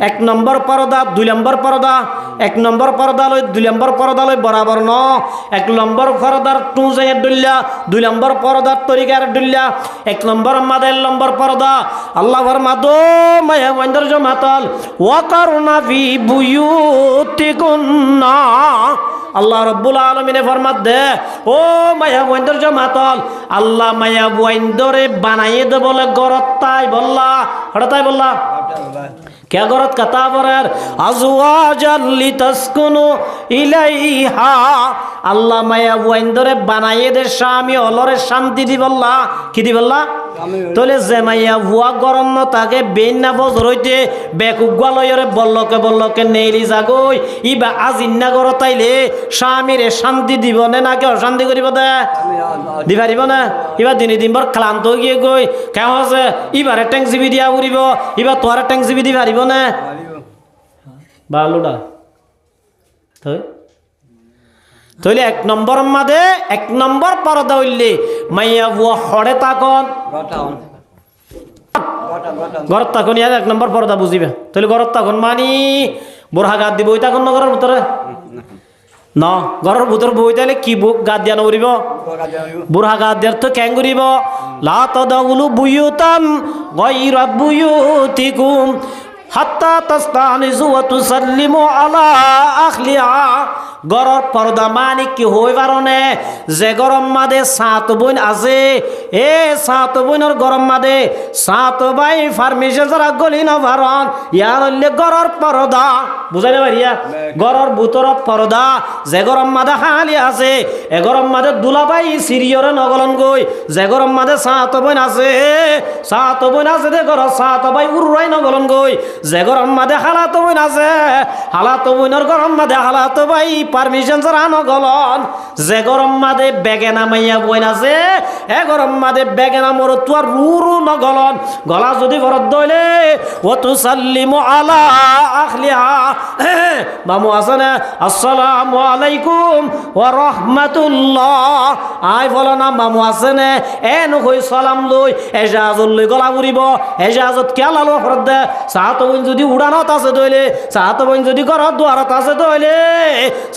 1 নম্বর পর্দা 2 নম্বর পর্দা 1 নম্বর পর্দা লই 2 নম্বর পর্দা লই বরাবর ন 1 নম্বর পর্দার টু জায়গা ডুল্লা 2 নম্বর পর্দার তরিকার ডুল্লা 1 নম্বর মাদাল নম্বর পর্দা আল্লাহর মাদো মায়া বন্দর জমাতাল ওয়াকারনা ফি বুয়ুতিকুন্না আল্লাহ রাব্বুল আলামিনে ফরমাত দে ও মায়া বন্দর জমাতাল আল্লাহ মায়া বন্দরে বানাইয়ে দে বলে গরত তাই বললা হঠাৎ বললা क्या गरत कथा बरार আজওয়াজাল লিতাসকুনু ইলাইহা আল্লাহ মায়া ওয়াইন্দরে বানাইয়ে দে স্বামী অলরে শান্তি দিবল্লা কি দিবল্লা তোলে যে মাইয়া ভুয়া গরম ন তাকে বেন না বজর হইতে বেকুগালয়রে বল্লকে নেইলি যাগই ইবা আজিন্না গর তাইলে স্বামীরে শান্তি দিব না নাকি অশান্তি করিব দে দিবারিব না ইবা দিনবার ক্লান্ত গিয়ে গই কেমন আছে ইবারে ট্যাঙ্ক জিবি দিয়া উড়িব ইবা তোয়ারে ট্যাঙ্ক জিবি দি পারিব না বালুডা তাহলে 1 নম্বর মাদে 1 নম্বর পর্দা হইলে মাইয়া বুয়া হড়ে তাকন ঘর তখন 1 নম্বর পর্দা বুঝিবে তাহলে ঘর তখন মানি বোরহা গাদ দিব ওই তখন ঘরের ভিতরে না ঘরের ভিতর বই তাহলে কি বুক গাদ দিয়া নরিব বোরহা গাদ দিয়ার তো ক্যাং করিব লা তাদাউলু বুয়ুতান গায়রা বুয়ুতিকুম হাত্তা তাস্তানিজু ওয়া তুসাল্লিমু আলা আখলিহা গরর পর্দা মানে কি হই পারনে যে গরম মাদে সাত বোন আছে এ সাত বোনের গরম মাদে সাত ভাই ফার্মেসি যারা গলি না ভারন ইয়ার হইলে গরর পর্দা বুঝাইতে পারিয়া গরর ভিতর পর্দা যে গরম মাদে খালি আছে এ গরম মাদে দুলাভাই সিরিয়রে নগলন গই যে গরম মাদে সাত বোন আছে দে গরর সাত ভাই উড়াই নগলন গই যে গরম মাদে হালাত বোন আছে হালাত বোনের গরম মাদে হালাত ভাই পারমিশন ছাড়া নগলন যে গরম মাদে বেগেনা মাইয়া বইন আছে এ গরম মাদে বেগেনা মোর তোর রুরু নগলন গলা যদি ঘরত দইলে ও তু সাল্লিমু আলা আখলিহা মামু আছে না আসসালামু আলাইকুম ওয়া রাহমাতুল্লাহ আই বলো না মামু আছে না এ নকই সালাম লই এজাজত লই গলা উড়িব এজাজত কেলা লো ফরদ দে সাত বইন যদি উড়ানত আছে দইলে সাত বইন যদি ঘরত দুয়ারত আছে দইলে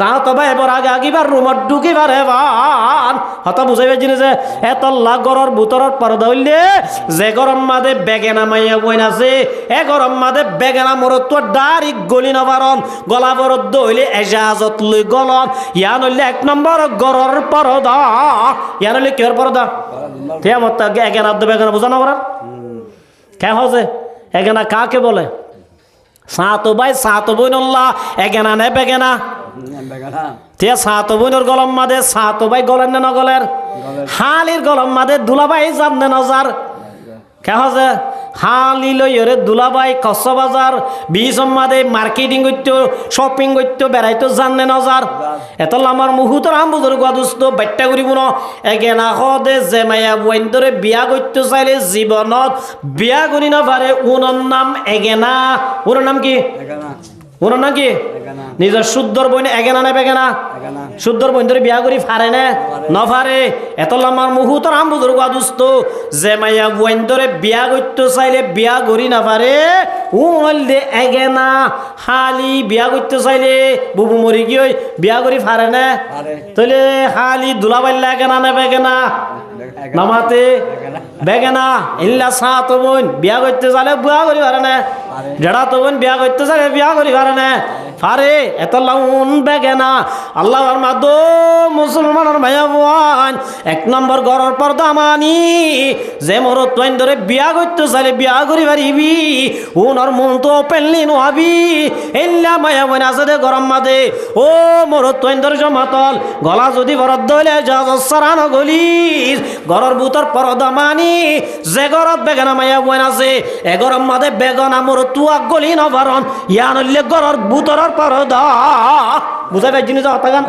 সাত ভাই এবার আগে আগিবার রুমত ঢুকিবার এবার হতা বুঝাইবে জিনিস এত গরর ভিতরের পর্দা হইলে যে গরম মাদে বেগেনা মাইয়া বইন আছে এ গরম মাদে বেগেনা মরত তো ডাইরেক্ট গলি নবারন গলা বরদ হইলে এজাজত লই গলন ইয়ান হইলে 1 নম্বর গরর পর্দা ইয়ান হইলে কিহর পর্দা কিয়ামত আগে এগেনা বেগেনা বুঝানো করার কে হচ্ছে এগেনা কাকে বলে সাত ভাই সাত বইন আল্লাহ এগেনা নে বেগেনা তিয়া সাত বোনের গলম মাদে সাত ভাই গলেন না নগলের হালির গলম মাদে দুলাভাই যান না নজার কে হজে হালি লইরে দুলাভাই কচ্ছ বাজার বিশম মাদে মার্কেটিং করতো শপিং করতো বেড়াইতো জাননে নজার এত আমার মুহুতর আম বুজুর্গ দুস্ত বাট্টা করিব ন এগেনা হদে যে মায়া বইন ধরে বিয়া করতে চাইলে জীবনত বিয়া করি না পারে উনার নাম এগেনা ওর নাম কি ওনার নাম কি নিজের শুদ্ধর বইনে এগেনা না বেগেনা শুদ্ধর বইন ধরে বিয়া করি ফারে না নফারে এত আমার মুহুতর আম বুজুর্গ দুস্ত যে মায়া বইন ধরে বিয়া করতে চাইলে বিয়া করি না পারে উলদে এগেনা হালি বিয়া করতে চাইলে বুবু মরি কি ওই বিয়া করি ফারে না তাহলে হালি দুলাবাইল্লা এগেনা না বেগেনা নামাতে বেগেনা ইল্লা সাত বোন বিয়া করতে চাইলে বিয়া করি পারে না জেড়া তো বোন বিয়া করতে চাইলে বিয়া করি পারে না ফারে এত লাউন বেগেনা আল্লাহর মাদো মুসলমানের ভাইয়া বোন এক নম্বর ঘরের পর্দা মানি যে মোর তোইন ধরে বিয়া করতে চাইলে বিয়া করি পারিবি উনার মন তো পেনলি নোহাবি এল্লা মায়া বোন আছে দে গরম মাদে ও মোর তোইন ধরে জমাতল গলা যদি ভরত দইলে যা সারান গলিস ঘরের ভিতর পর্দা মানি যে ঘরত বেগেনা মায়া বোন আছে এ গরম মাদে বেগনা মোর তুয়া গলি নভরণ ইয়ান হইলে ঘরের ভিতরের পর্দা বুঝাই পাই জিনিস হতাগান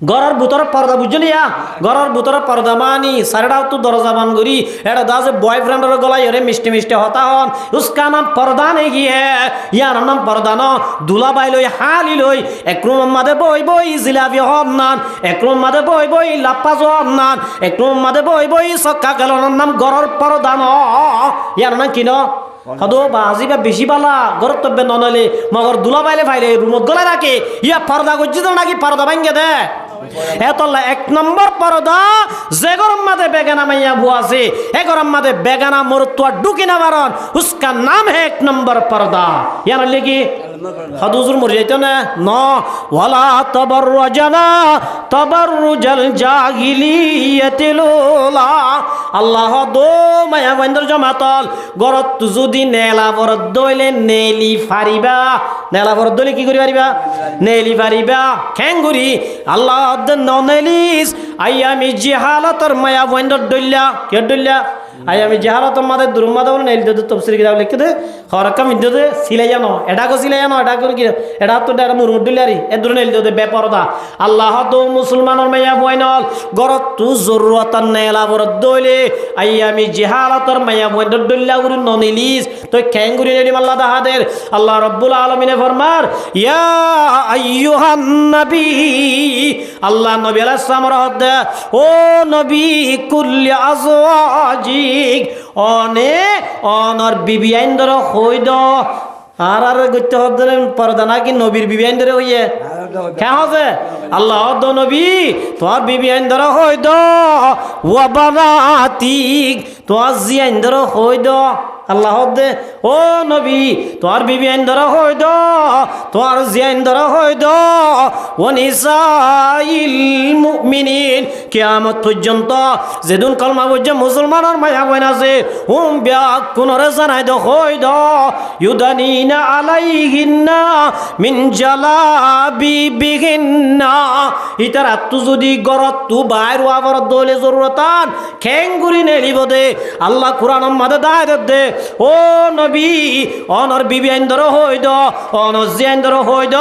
ঘরের ভিতরের পর্দা বুঝলিয়া ঘরের ভিতরের পর্দা মানি সারেটাও তো দরজা বান করি এটা দাসে বয়ফ্রেন্ডের গলায় এরে মিষ্টি মিষ্টি হতা হন উসকা নাম পর্দা নেই গিয়ে ইয়ার নাম পর্দা ন দুলাবাই লই হালি লই একরুম মাদে বই বই জিলাপি হন নান একরুম মাদে বই বই লাপ্পাজ হন নান একরুম মাদে বই বই সক্কা গেলনের নাম ঘরের পর্দা ন ইয়ার নাম কি ন হদো বাজি বা বেশি বালা গরতব্যে ননলে মগর দুলা বাইলে ভাইলে রুমত গলা রাখে ইয়া পর্দা করছি তো নাকি পর্দা ভাঙ্গে দে এতলা এক নম্বর পর্দা যে গরম মাদে বেগানা মাইয়া বুয়াছে এ গরম মাদে বেগানা মোর তোয়া ঢুকি না বারণ উসকা নাম হে এক নম্বর পর্দা ইয়ার লাগি হদুজুর মরে যাইতো না ন ওয়ালা তাবাররুজানা তাবাররুজাল জাহিলিয়াতিল উলা আল্লাহ দো মায়া বন্দর জমাতল গরত যদি নেলা বরদ দইলে নেলি ফারিবা নেলা বরদ দইলে কি করি পারিবা নেলি ফারিবা খেঙ্গুরি আল্লাহ ননেলিস আইয়ামি জিহালাতর মায়া বন্দর দইলা কে দইলা আইয়ামি জিহালাতর মাদে দুরমাদা বলে নেলি দে তফসির কিতাব লিখতে দে খরকা মিদ্দে দে সিলাইয়া ন এটা কো সিলাইয়া ন এটা করি কি এটা তো এটা মুরমুদ দিলারি এ দুর নেলি দে বেপরদা আল্লাহ দো মুসলমানের মায়া বইনল গরত তু জরুরতান নেলা বরদ দইলে আইয়ামি জিহালাতর মায়া বন্দর দইলা গুরি ননেলিস তো খেঙ্গুরি নেলি আল্লাহ দাহাদের আল্লাহ রাব্বুল আলামিনে ফরমার ইয়া আইয়ুহান নবী আল্লাহ নবী আলাইহিস সালাম রহমত ও নবী কুল্লি আজওয়াজিক অনে অনর বিবি আইন্দর হইদ আর গইতে হদরে পর্দা নাকি নবীর বিবি আইন্দরে হইয়ে কে হবে আল্লাহ দো নবী তোর বিবি আইন্দর হইদ ওয়া বানাতিক তোর জি আইন্দর হইদ আল্লাহ দে ও নবী তোর বিবি আইন্দর হইদ তোর জি আইন্দর হইদ ও নিসাইল মুমিনিন কিয়ামত পর্যন্ত যেদিন কলমা পর্যন্ত মুসলমানের মায়া বইন আছে ব্যাগ কোনরে জানাই দ হইদ ইউদানিনা আলাইহিন্না মিন জালাবিবিহিন্না ইতার আত্তু যদি গরত তু বাইর ওয়াবর দলে জরুরতান খেঙ্গুরি নেলিব দে আল্লাহ কুরআনের মাঝে দায়িত্ব দে ও নবী অনর বিবি আইন্দর হইদ অনর জি আইন্দর হইদ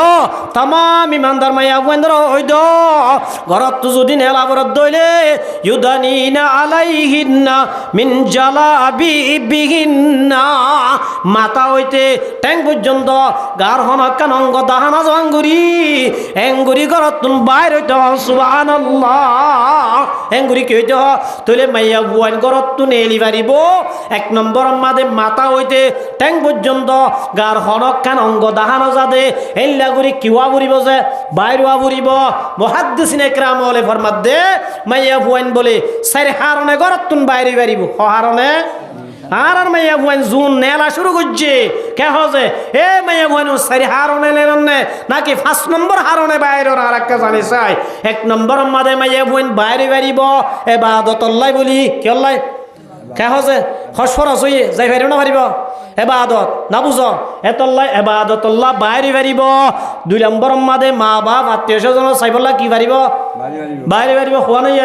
তামাম ইমানদার মায়া বইন্দর হইদ গরত তু যদি নেলাবর দলে ইউদানিনা আলাইহিন্না মিন জালাবিবিহিন্না মাথা হইতে ট্যাং পর্যন্ত গার হনকান অঙ্গ দাহানা জঙ্গুরি এঙ্গুরি গরতুন বাইর হইতে সুবহানাল্লাহ এঙ্গুরি কি হইতে তলে মাইয়া বুয়ান গরতু নেলি পারিব এক নম্বর মাদে মাথা হইতে ট্যাং পর্যন্ত গার হনকান অঙ্গ দাহানা যাদে এল্লা গুরি কিওয়া বুরিব যে বাইরওয়া বুরিব মুহাদ্দিসিন ইকরাম ওলে ফরমাত দে মাইয়া বুয়ান বলে সাইরে হারনে গরতুন বাইরে পারিব হারনে আর মাইয়া বুয়ান জুন নেলা শুরু করছে কে হজে এ মাইয়া বুয়ান সারি হারনে লেননে নাকি 5 নম্বর হারনে বাইরে আর একটা জানি চাই এক নম্বর মাদে মাইয়া বুয়ান বাইরে পারিব ইবাদত আল্লাহ বলি কি আল্লাহ কে হজে খসফরাস হইয়ে যাই পারিব না পারিব এবাদত না বুঝো এতল্লা এবাদতল্লাহ বাইরে পারিব 2 নম্বর মাদে মা বাপ আত্মীয় স্বজন চাইবল্লা কি পারিব বাইরে পারিব হওয়া নাই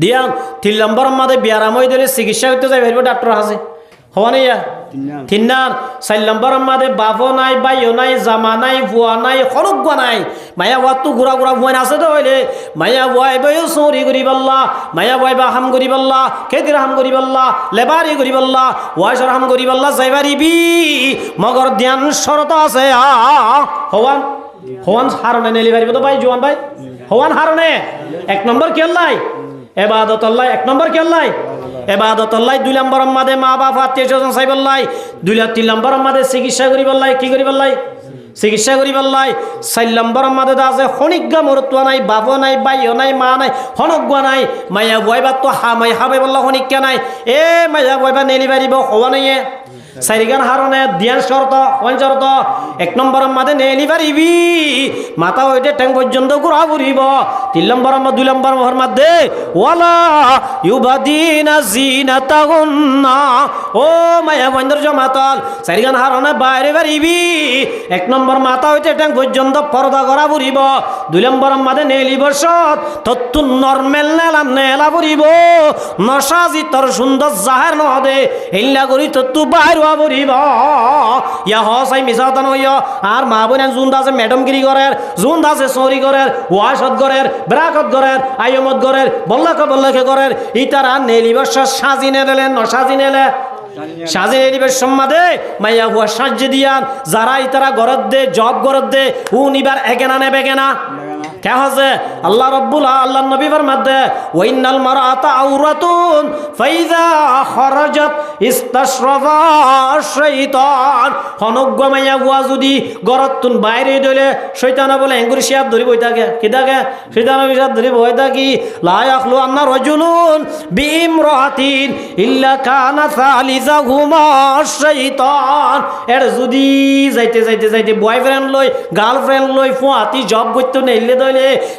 দিয়ান 3 নম্বর মাদে বিয়ারাম হয়ে দিলে চিকিৎসা করতে যাই পারিব ডাক্তার আছে হওয়া নাই 4 নম্বর মাদে বাপও নাই বাইও নাই জামা নাই ভুয়া নাই খরগ নাই মায়া বুয়া তো ঘুরা ঘুরা ভুয়ান আছে তো হইলে মায়া বুয়াই বইও চৌরি করি পাল্লা মায়া বুয়াই বা হাম করি পাল্লা খেতির হাম করি পাল্লা লেবারি করি পাল্লা ওয়াইসর হাম করি পাল্লা যাইবারিবি মগর ধ্যান শরত আছে হওয়ান হওয়ান হারণে নেলি পারিব তো ভাই জোয়ান ভাই হওয়ান হারণে 1 নম্বর কেল্লাই এবাদত আল্লাহ 1 নম্বর কেল্লাই এবাদত আল্লাহ 2 নম্বর মাদে মা বাপ আত্মীয় স্বজন চাইবল্লাই 3 নম্বর মাদে চিকিৎসা করি পাল্লাই কি করি পাল্লাই চিকিৎসা করি পাল্লাই 4 নম্বর মাদে আছে খনিজ্ঞা মরতুয়া নাই বাপও নাই বাইও নাই মা নাই হনজ্ঞা নাই মায়া বয়বা তো হামাই হাবাই বললা খনিজ্ঞা নাই এ মায়া বয়বা নেলি পারিব হওয়া নাই সাইরিগান হারনে দিয়ান শর্ত কোন শর্ত 1 নম্বর মাদে নেলি পারিবি মাথা হইতে ট্যাং পর্যন্ত ঘুরা ঘুরিব 3 নম্বর 2 নম্বর মোহর মধ্যে ওয়ালা ইউবাদিনা জিনাতাহুন্না ও মায়া বন্দর জমাতল সাইরিগান হারনে বাইরে পারিবি 1 নম্বর মাথা হইতে ট্যাং পর্যন্ত পর্দা করা ঘুরিব 2 নম্বর মাদে নেলি বর্ষত তত্তু নরমাল নেলা ঘুরিব নসাজি তোর সুন্দর জাহের নহদে ইল্লা করি তত্তু বাইরে ইয়া হসাই মিসাতান হইয়া আর মা বোন জুন আছে ম্যাডামগিরি করের জুন আছে চৌরি করের ওয়াসত করের ব্রাকত করের আয়মত করের বল্লাকে করের ইতারা নেলিবর্ষ সাজি নেলেন নসাজি নেলে সাজি নেলিবের সম্মাদে মাইয়া হুয়া সাজ্জে দিয়ান যারা ইতারা গরত দে জব গরত দে উ নিবার একেনা নেবে কেনা কে হচ্ছে আল্লাহ রব্বুল আল্লাহ নবী ফরমাতে ওয়াইনাল মারাতা আওরাতুন ফাইযা খরাজাত ইস্তাশরাফা শাইতান হনজ্ঞ মাইয়া বুয়া যদি গরতুন বাইরে দলে শয়তান বলে এঙ্গুরি শিয়াব ধরি বই থাকে কি থাকে শয়তান শিয়াব ধরি বই থাকি লা ইয়াখলু আন্না রাজুলুন বিইমরাতিন ইল্লা কানা সালিসাহুমা শাইতান এর যদি যাইতে বয়ফ্রেন্ড লই গার্লফ্রেন্ড লই ফুয়াতি জব করতে নেইলে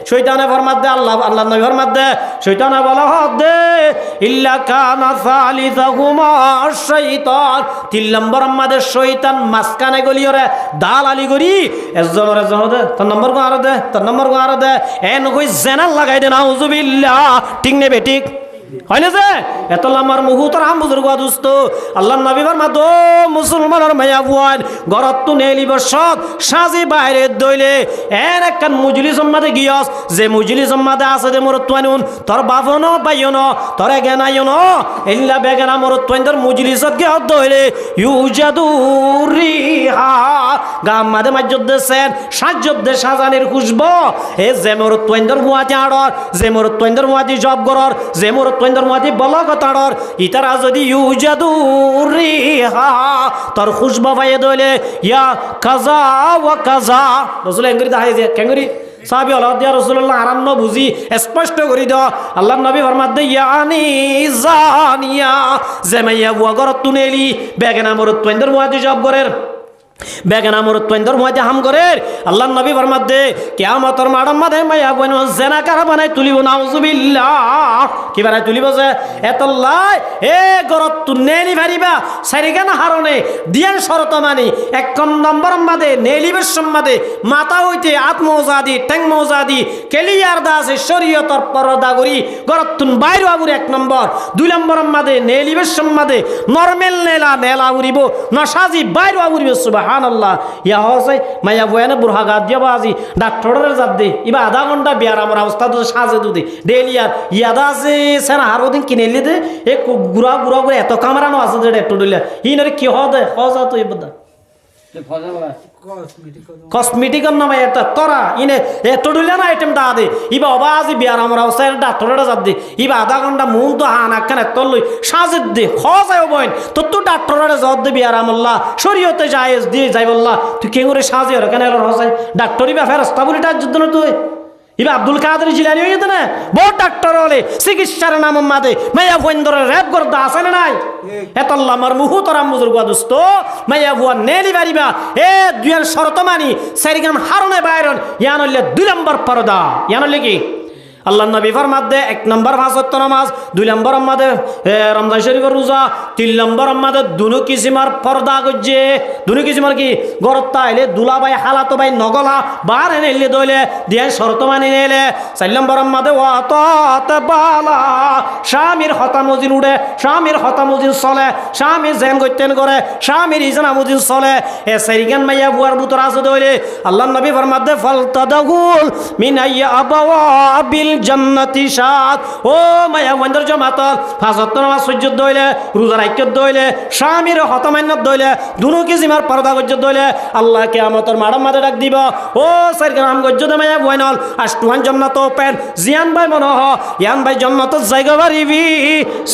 শৈতানে ফরমাত দে আল্লাহ নবী ফরমাত দে শৈতানে বলা দে ইল্লা কানা সালিসাহুমা শাইতান 3 নম্বর আমাদের শয়তান মাসকানে গলিয়রে দালালি করি একজন দে তার নম্বর কো আর দে তার নম্বর কো আর দে এন কই জেনাল লাগাই দে নাউজুবিল্লাহ ঠিক নে বেঠিক হয়না যে এত আমার মুহুতর আম বুজুর্গ দুস্ত আল্লাহ নবী ফরমাত ও মুসলমানের মায়া বুয়ান ঘরত তু নেলি বসত সাজি বাইরে দইলে এর একখান মুজলিস সম্মাদে গিয়স যে মুজলিস সম্মাদে আছে যে মোর তুয়ানুন তোর বাপন বাইন তোর গেনাইন এল্লা বেগেনা মোর তুয়ানদের মুজলিসত গিয়ে দইলে ইউজাদু রিহা গাম মাদে মাজ্জত দেছেন সাজ্জত দে সাজানের খুশবো এ যে মোর তুয়ানদের মুয়াতি আড়র যে মোর তুয়ানদের মুয়াতি জব গরর যে মোর তোর মাঝে বলগতাড়র ইতারা যদি ইউজাদু রিহা তোর খুশবা পাইয়ে দইলে ইয়া কাজা ওয়া কাজা রাসূল এঙ্গুরি দাহাই যে কেঙ্গুরি সাহাবী আল্লাহ দিয়া রাসূলুল্লাহ আরান্ন বুঝি স্পষ্ট করি দাও আল্লাহ নবী ফরমাত দে ইয়ানি জানিয়া জামাইয়া বুয়া গরত তুনেলি বেগনা মরত তোইন্দর মুয়াদি জব গরের বেগনা মরত তোইন্দর মুয়াদি হাম গরের আল্লাহ নবী ফরমাত দে কিয়ামতের মাডাম মাদে মাইয়া বইন জেনাকার বানাই তুলিব নাউজুবিল্লাহ কি বানাই তুলিব যে এতল্লাই এ গরত তুনেলি ভারিবা সারিগানা হারনে দিয়ান শরত মানি 1 নম্বর মাদে নেলিবের সম্মাদে মাথা হইতে আত্মজাদি ট্যাং মজাদি কেলিয়ার দাসে শরীয়তর পরদা করি গরত তুন বাইরে আগুরি 1 নম্বর 2 নম্বর মাদে নেলিবের সম্মাদে নরমাল নেলা উড়িব নসাজি বাইরে আগুরিব সুবহানাল্লাহ ইয়া হসে মাইয়া বয়ানে বুরহা গাদ দিয়া বাজি ডাক্তারের জাত দে ইবা আধা ঘন্টা বিয়ার আমার অবস্থা তো সাজে দুদে ডেলিয়ার ইয়াদা আছে সেনা হারো দিন কিনেলি দে এ গুড়া করে এত কামরানো আছে যে একটু ডলিয়া ইনরে কি হদে হজা তো ইবদা কসমেটিক নামে এটা তোরা ইনে এত ডলিয়া না আইটেম দা দে ইবা অবাজি বিয়ার আমার অবস্থা ডাক্তারের জাত দে ইবা আধা ঘন্টা মুন তো হান আখানে তলই সাজে দে হজায় বইন তো ডাক্তারের জাত দে বিয়ার আমল্লাহ শরীয়তে জায়েজ দিয়ে যাই বললা তুই কে করে সাজে আর কেন হজায় ডাক্তারি বা ফেরস্তা বলিটা যুদ্ধ না তুই ইবা আব্দুল কাদের জিলানি হয়ে যেত না বড় ডাক্তার হলে চিকিৎসার নাম মাদে মাইয়া বইন্দর র্যাপ করতে আসে না নাই এতল্লা আমার মুহুতরাম বুজুর্গ দুস্ত মাইয়া বুয়া নেলি বাড়িবা এ দুয়ার শরত মানি সারিগান হারনে বাইরন ইয়ান হইলে 2 নম্বর পর্দা ইয়ান হইলে কি আল্লাহ নবী ফরমাতে 1 নম্বর 5 ওয়াক্ত নামাজ, 2 নম্বর আমাদের রমজান শরীফের রোজা, 3 নম্বর আমাদের দুনো কিসিমার পর্দা গজ্জে, দুনো কিসিমার কি গরত্তা আইলে দুলা ভাই হালাতো ভাই নগলা বার এনে দইলে দিয়ে শর্ত মানি নেলে, 4 নম্বর আমাদের ওয়াতাত বালা স্বামীর হতা মজিন উড়ে, স্বামীর হতা মজিন চলে, স্বামীর জেন গত্যেন করে, স্বামীর ইজানা মজিন চলে, এ সাইরিগান মাইয়া বুয়ার বুতর আছে দইলে আল্লাহ নবী ফরমাতে ফালতাদাহুল মিন আইয়া আবাওয়া বিল জান্নাতি শাত। ও মায়া বন্ধর জমাতল 5 ওয়াক্ত নামাজ সহ্যত দইলে, রোজা রাখত দইলে, স্বামীর হতমান্যত দইলে, দুনো কিসিমার পর্দা গজ্জত দইলে আল্লাহ কিয়ামতের মাড়াম মাঝে ডাক দিব, ও সাইরগান আম গজ্জত মায়া বইনল আষ্টুয়ান জান্নাত ওপেন, জিয়ান ভাই মনহ ইয়ান ভাই জান্নাতত জায়গা বাড়িবি।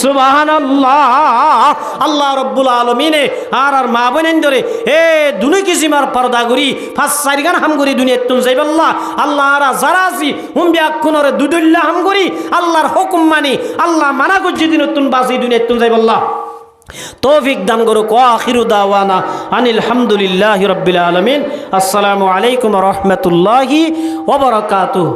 সুবহানাল্লাহ। আল্লাহ রাব্বুল আলামিনে আর মা বোনেন ধরে এ দুনো কিসিমার পর্দা গরি 5-4 গান হাম গরি দুনিয়াত তুন যাইবাল্লাহ আল্লাহ আর জারাজি হুম বিয়াকুনরে দুদুল্লাহ হাম গরি আল্লাহর হুকুম মানি আল্লাহ মানা গজ্জি দিনতুন বাসি দুনিয়াত তুন যাইবাল্লাহ তৌফিক দান করুক। আখিরু দাওয়ানা আনিল হামদুলিল্লাহি রাব্বিল আলামিন। আসসালামু আলাইকুম ওয়া রাহমাতুল্লাহি ওয়া বারাকাতুহু।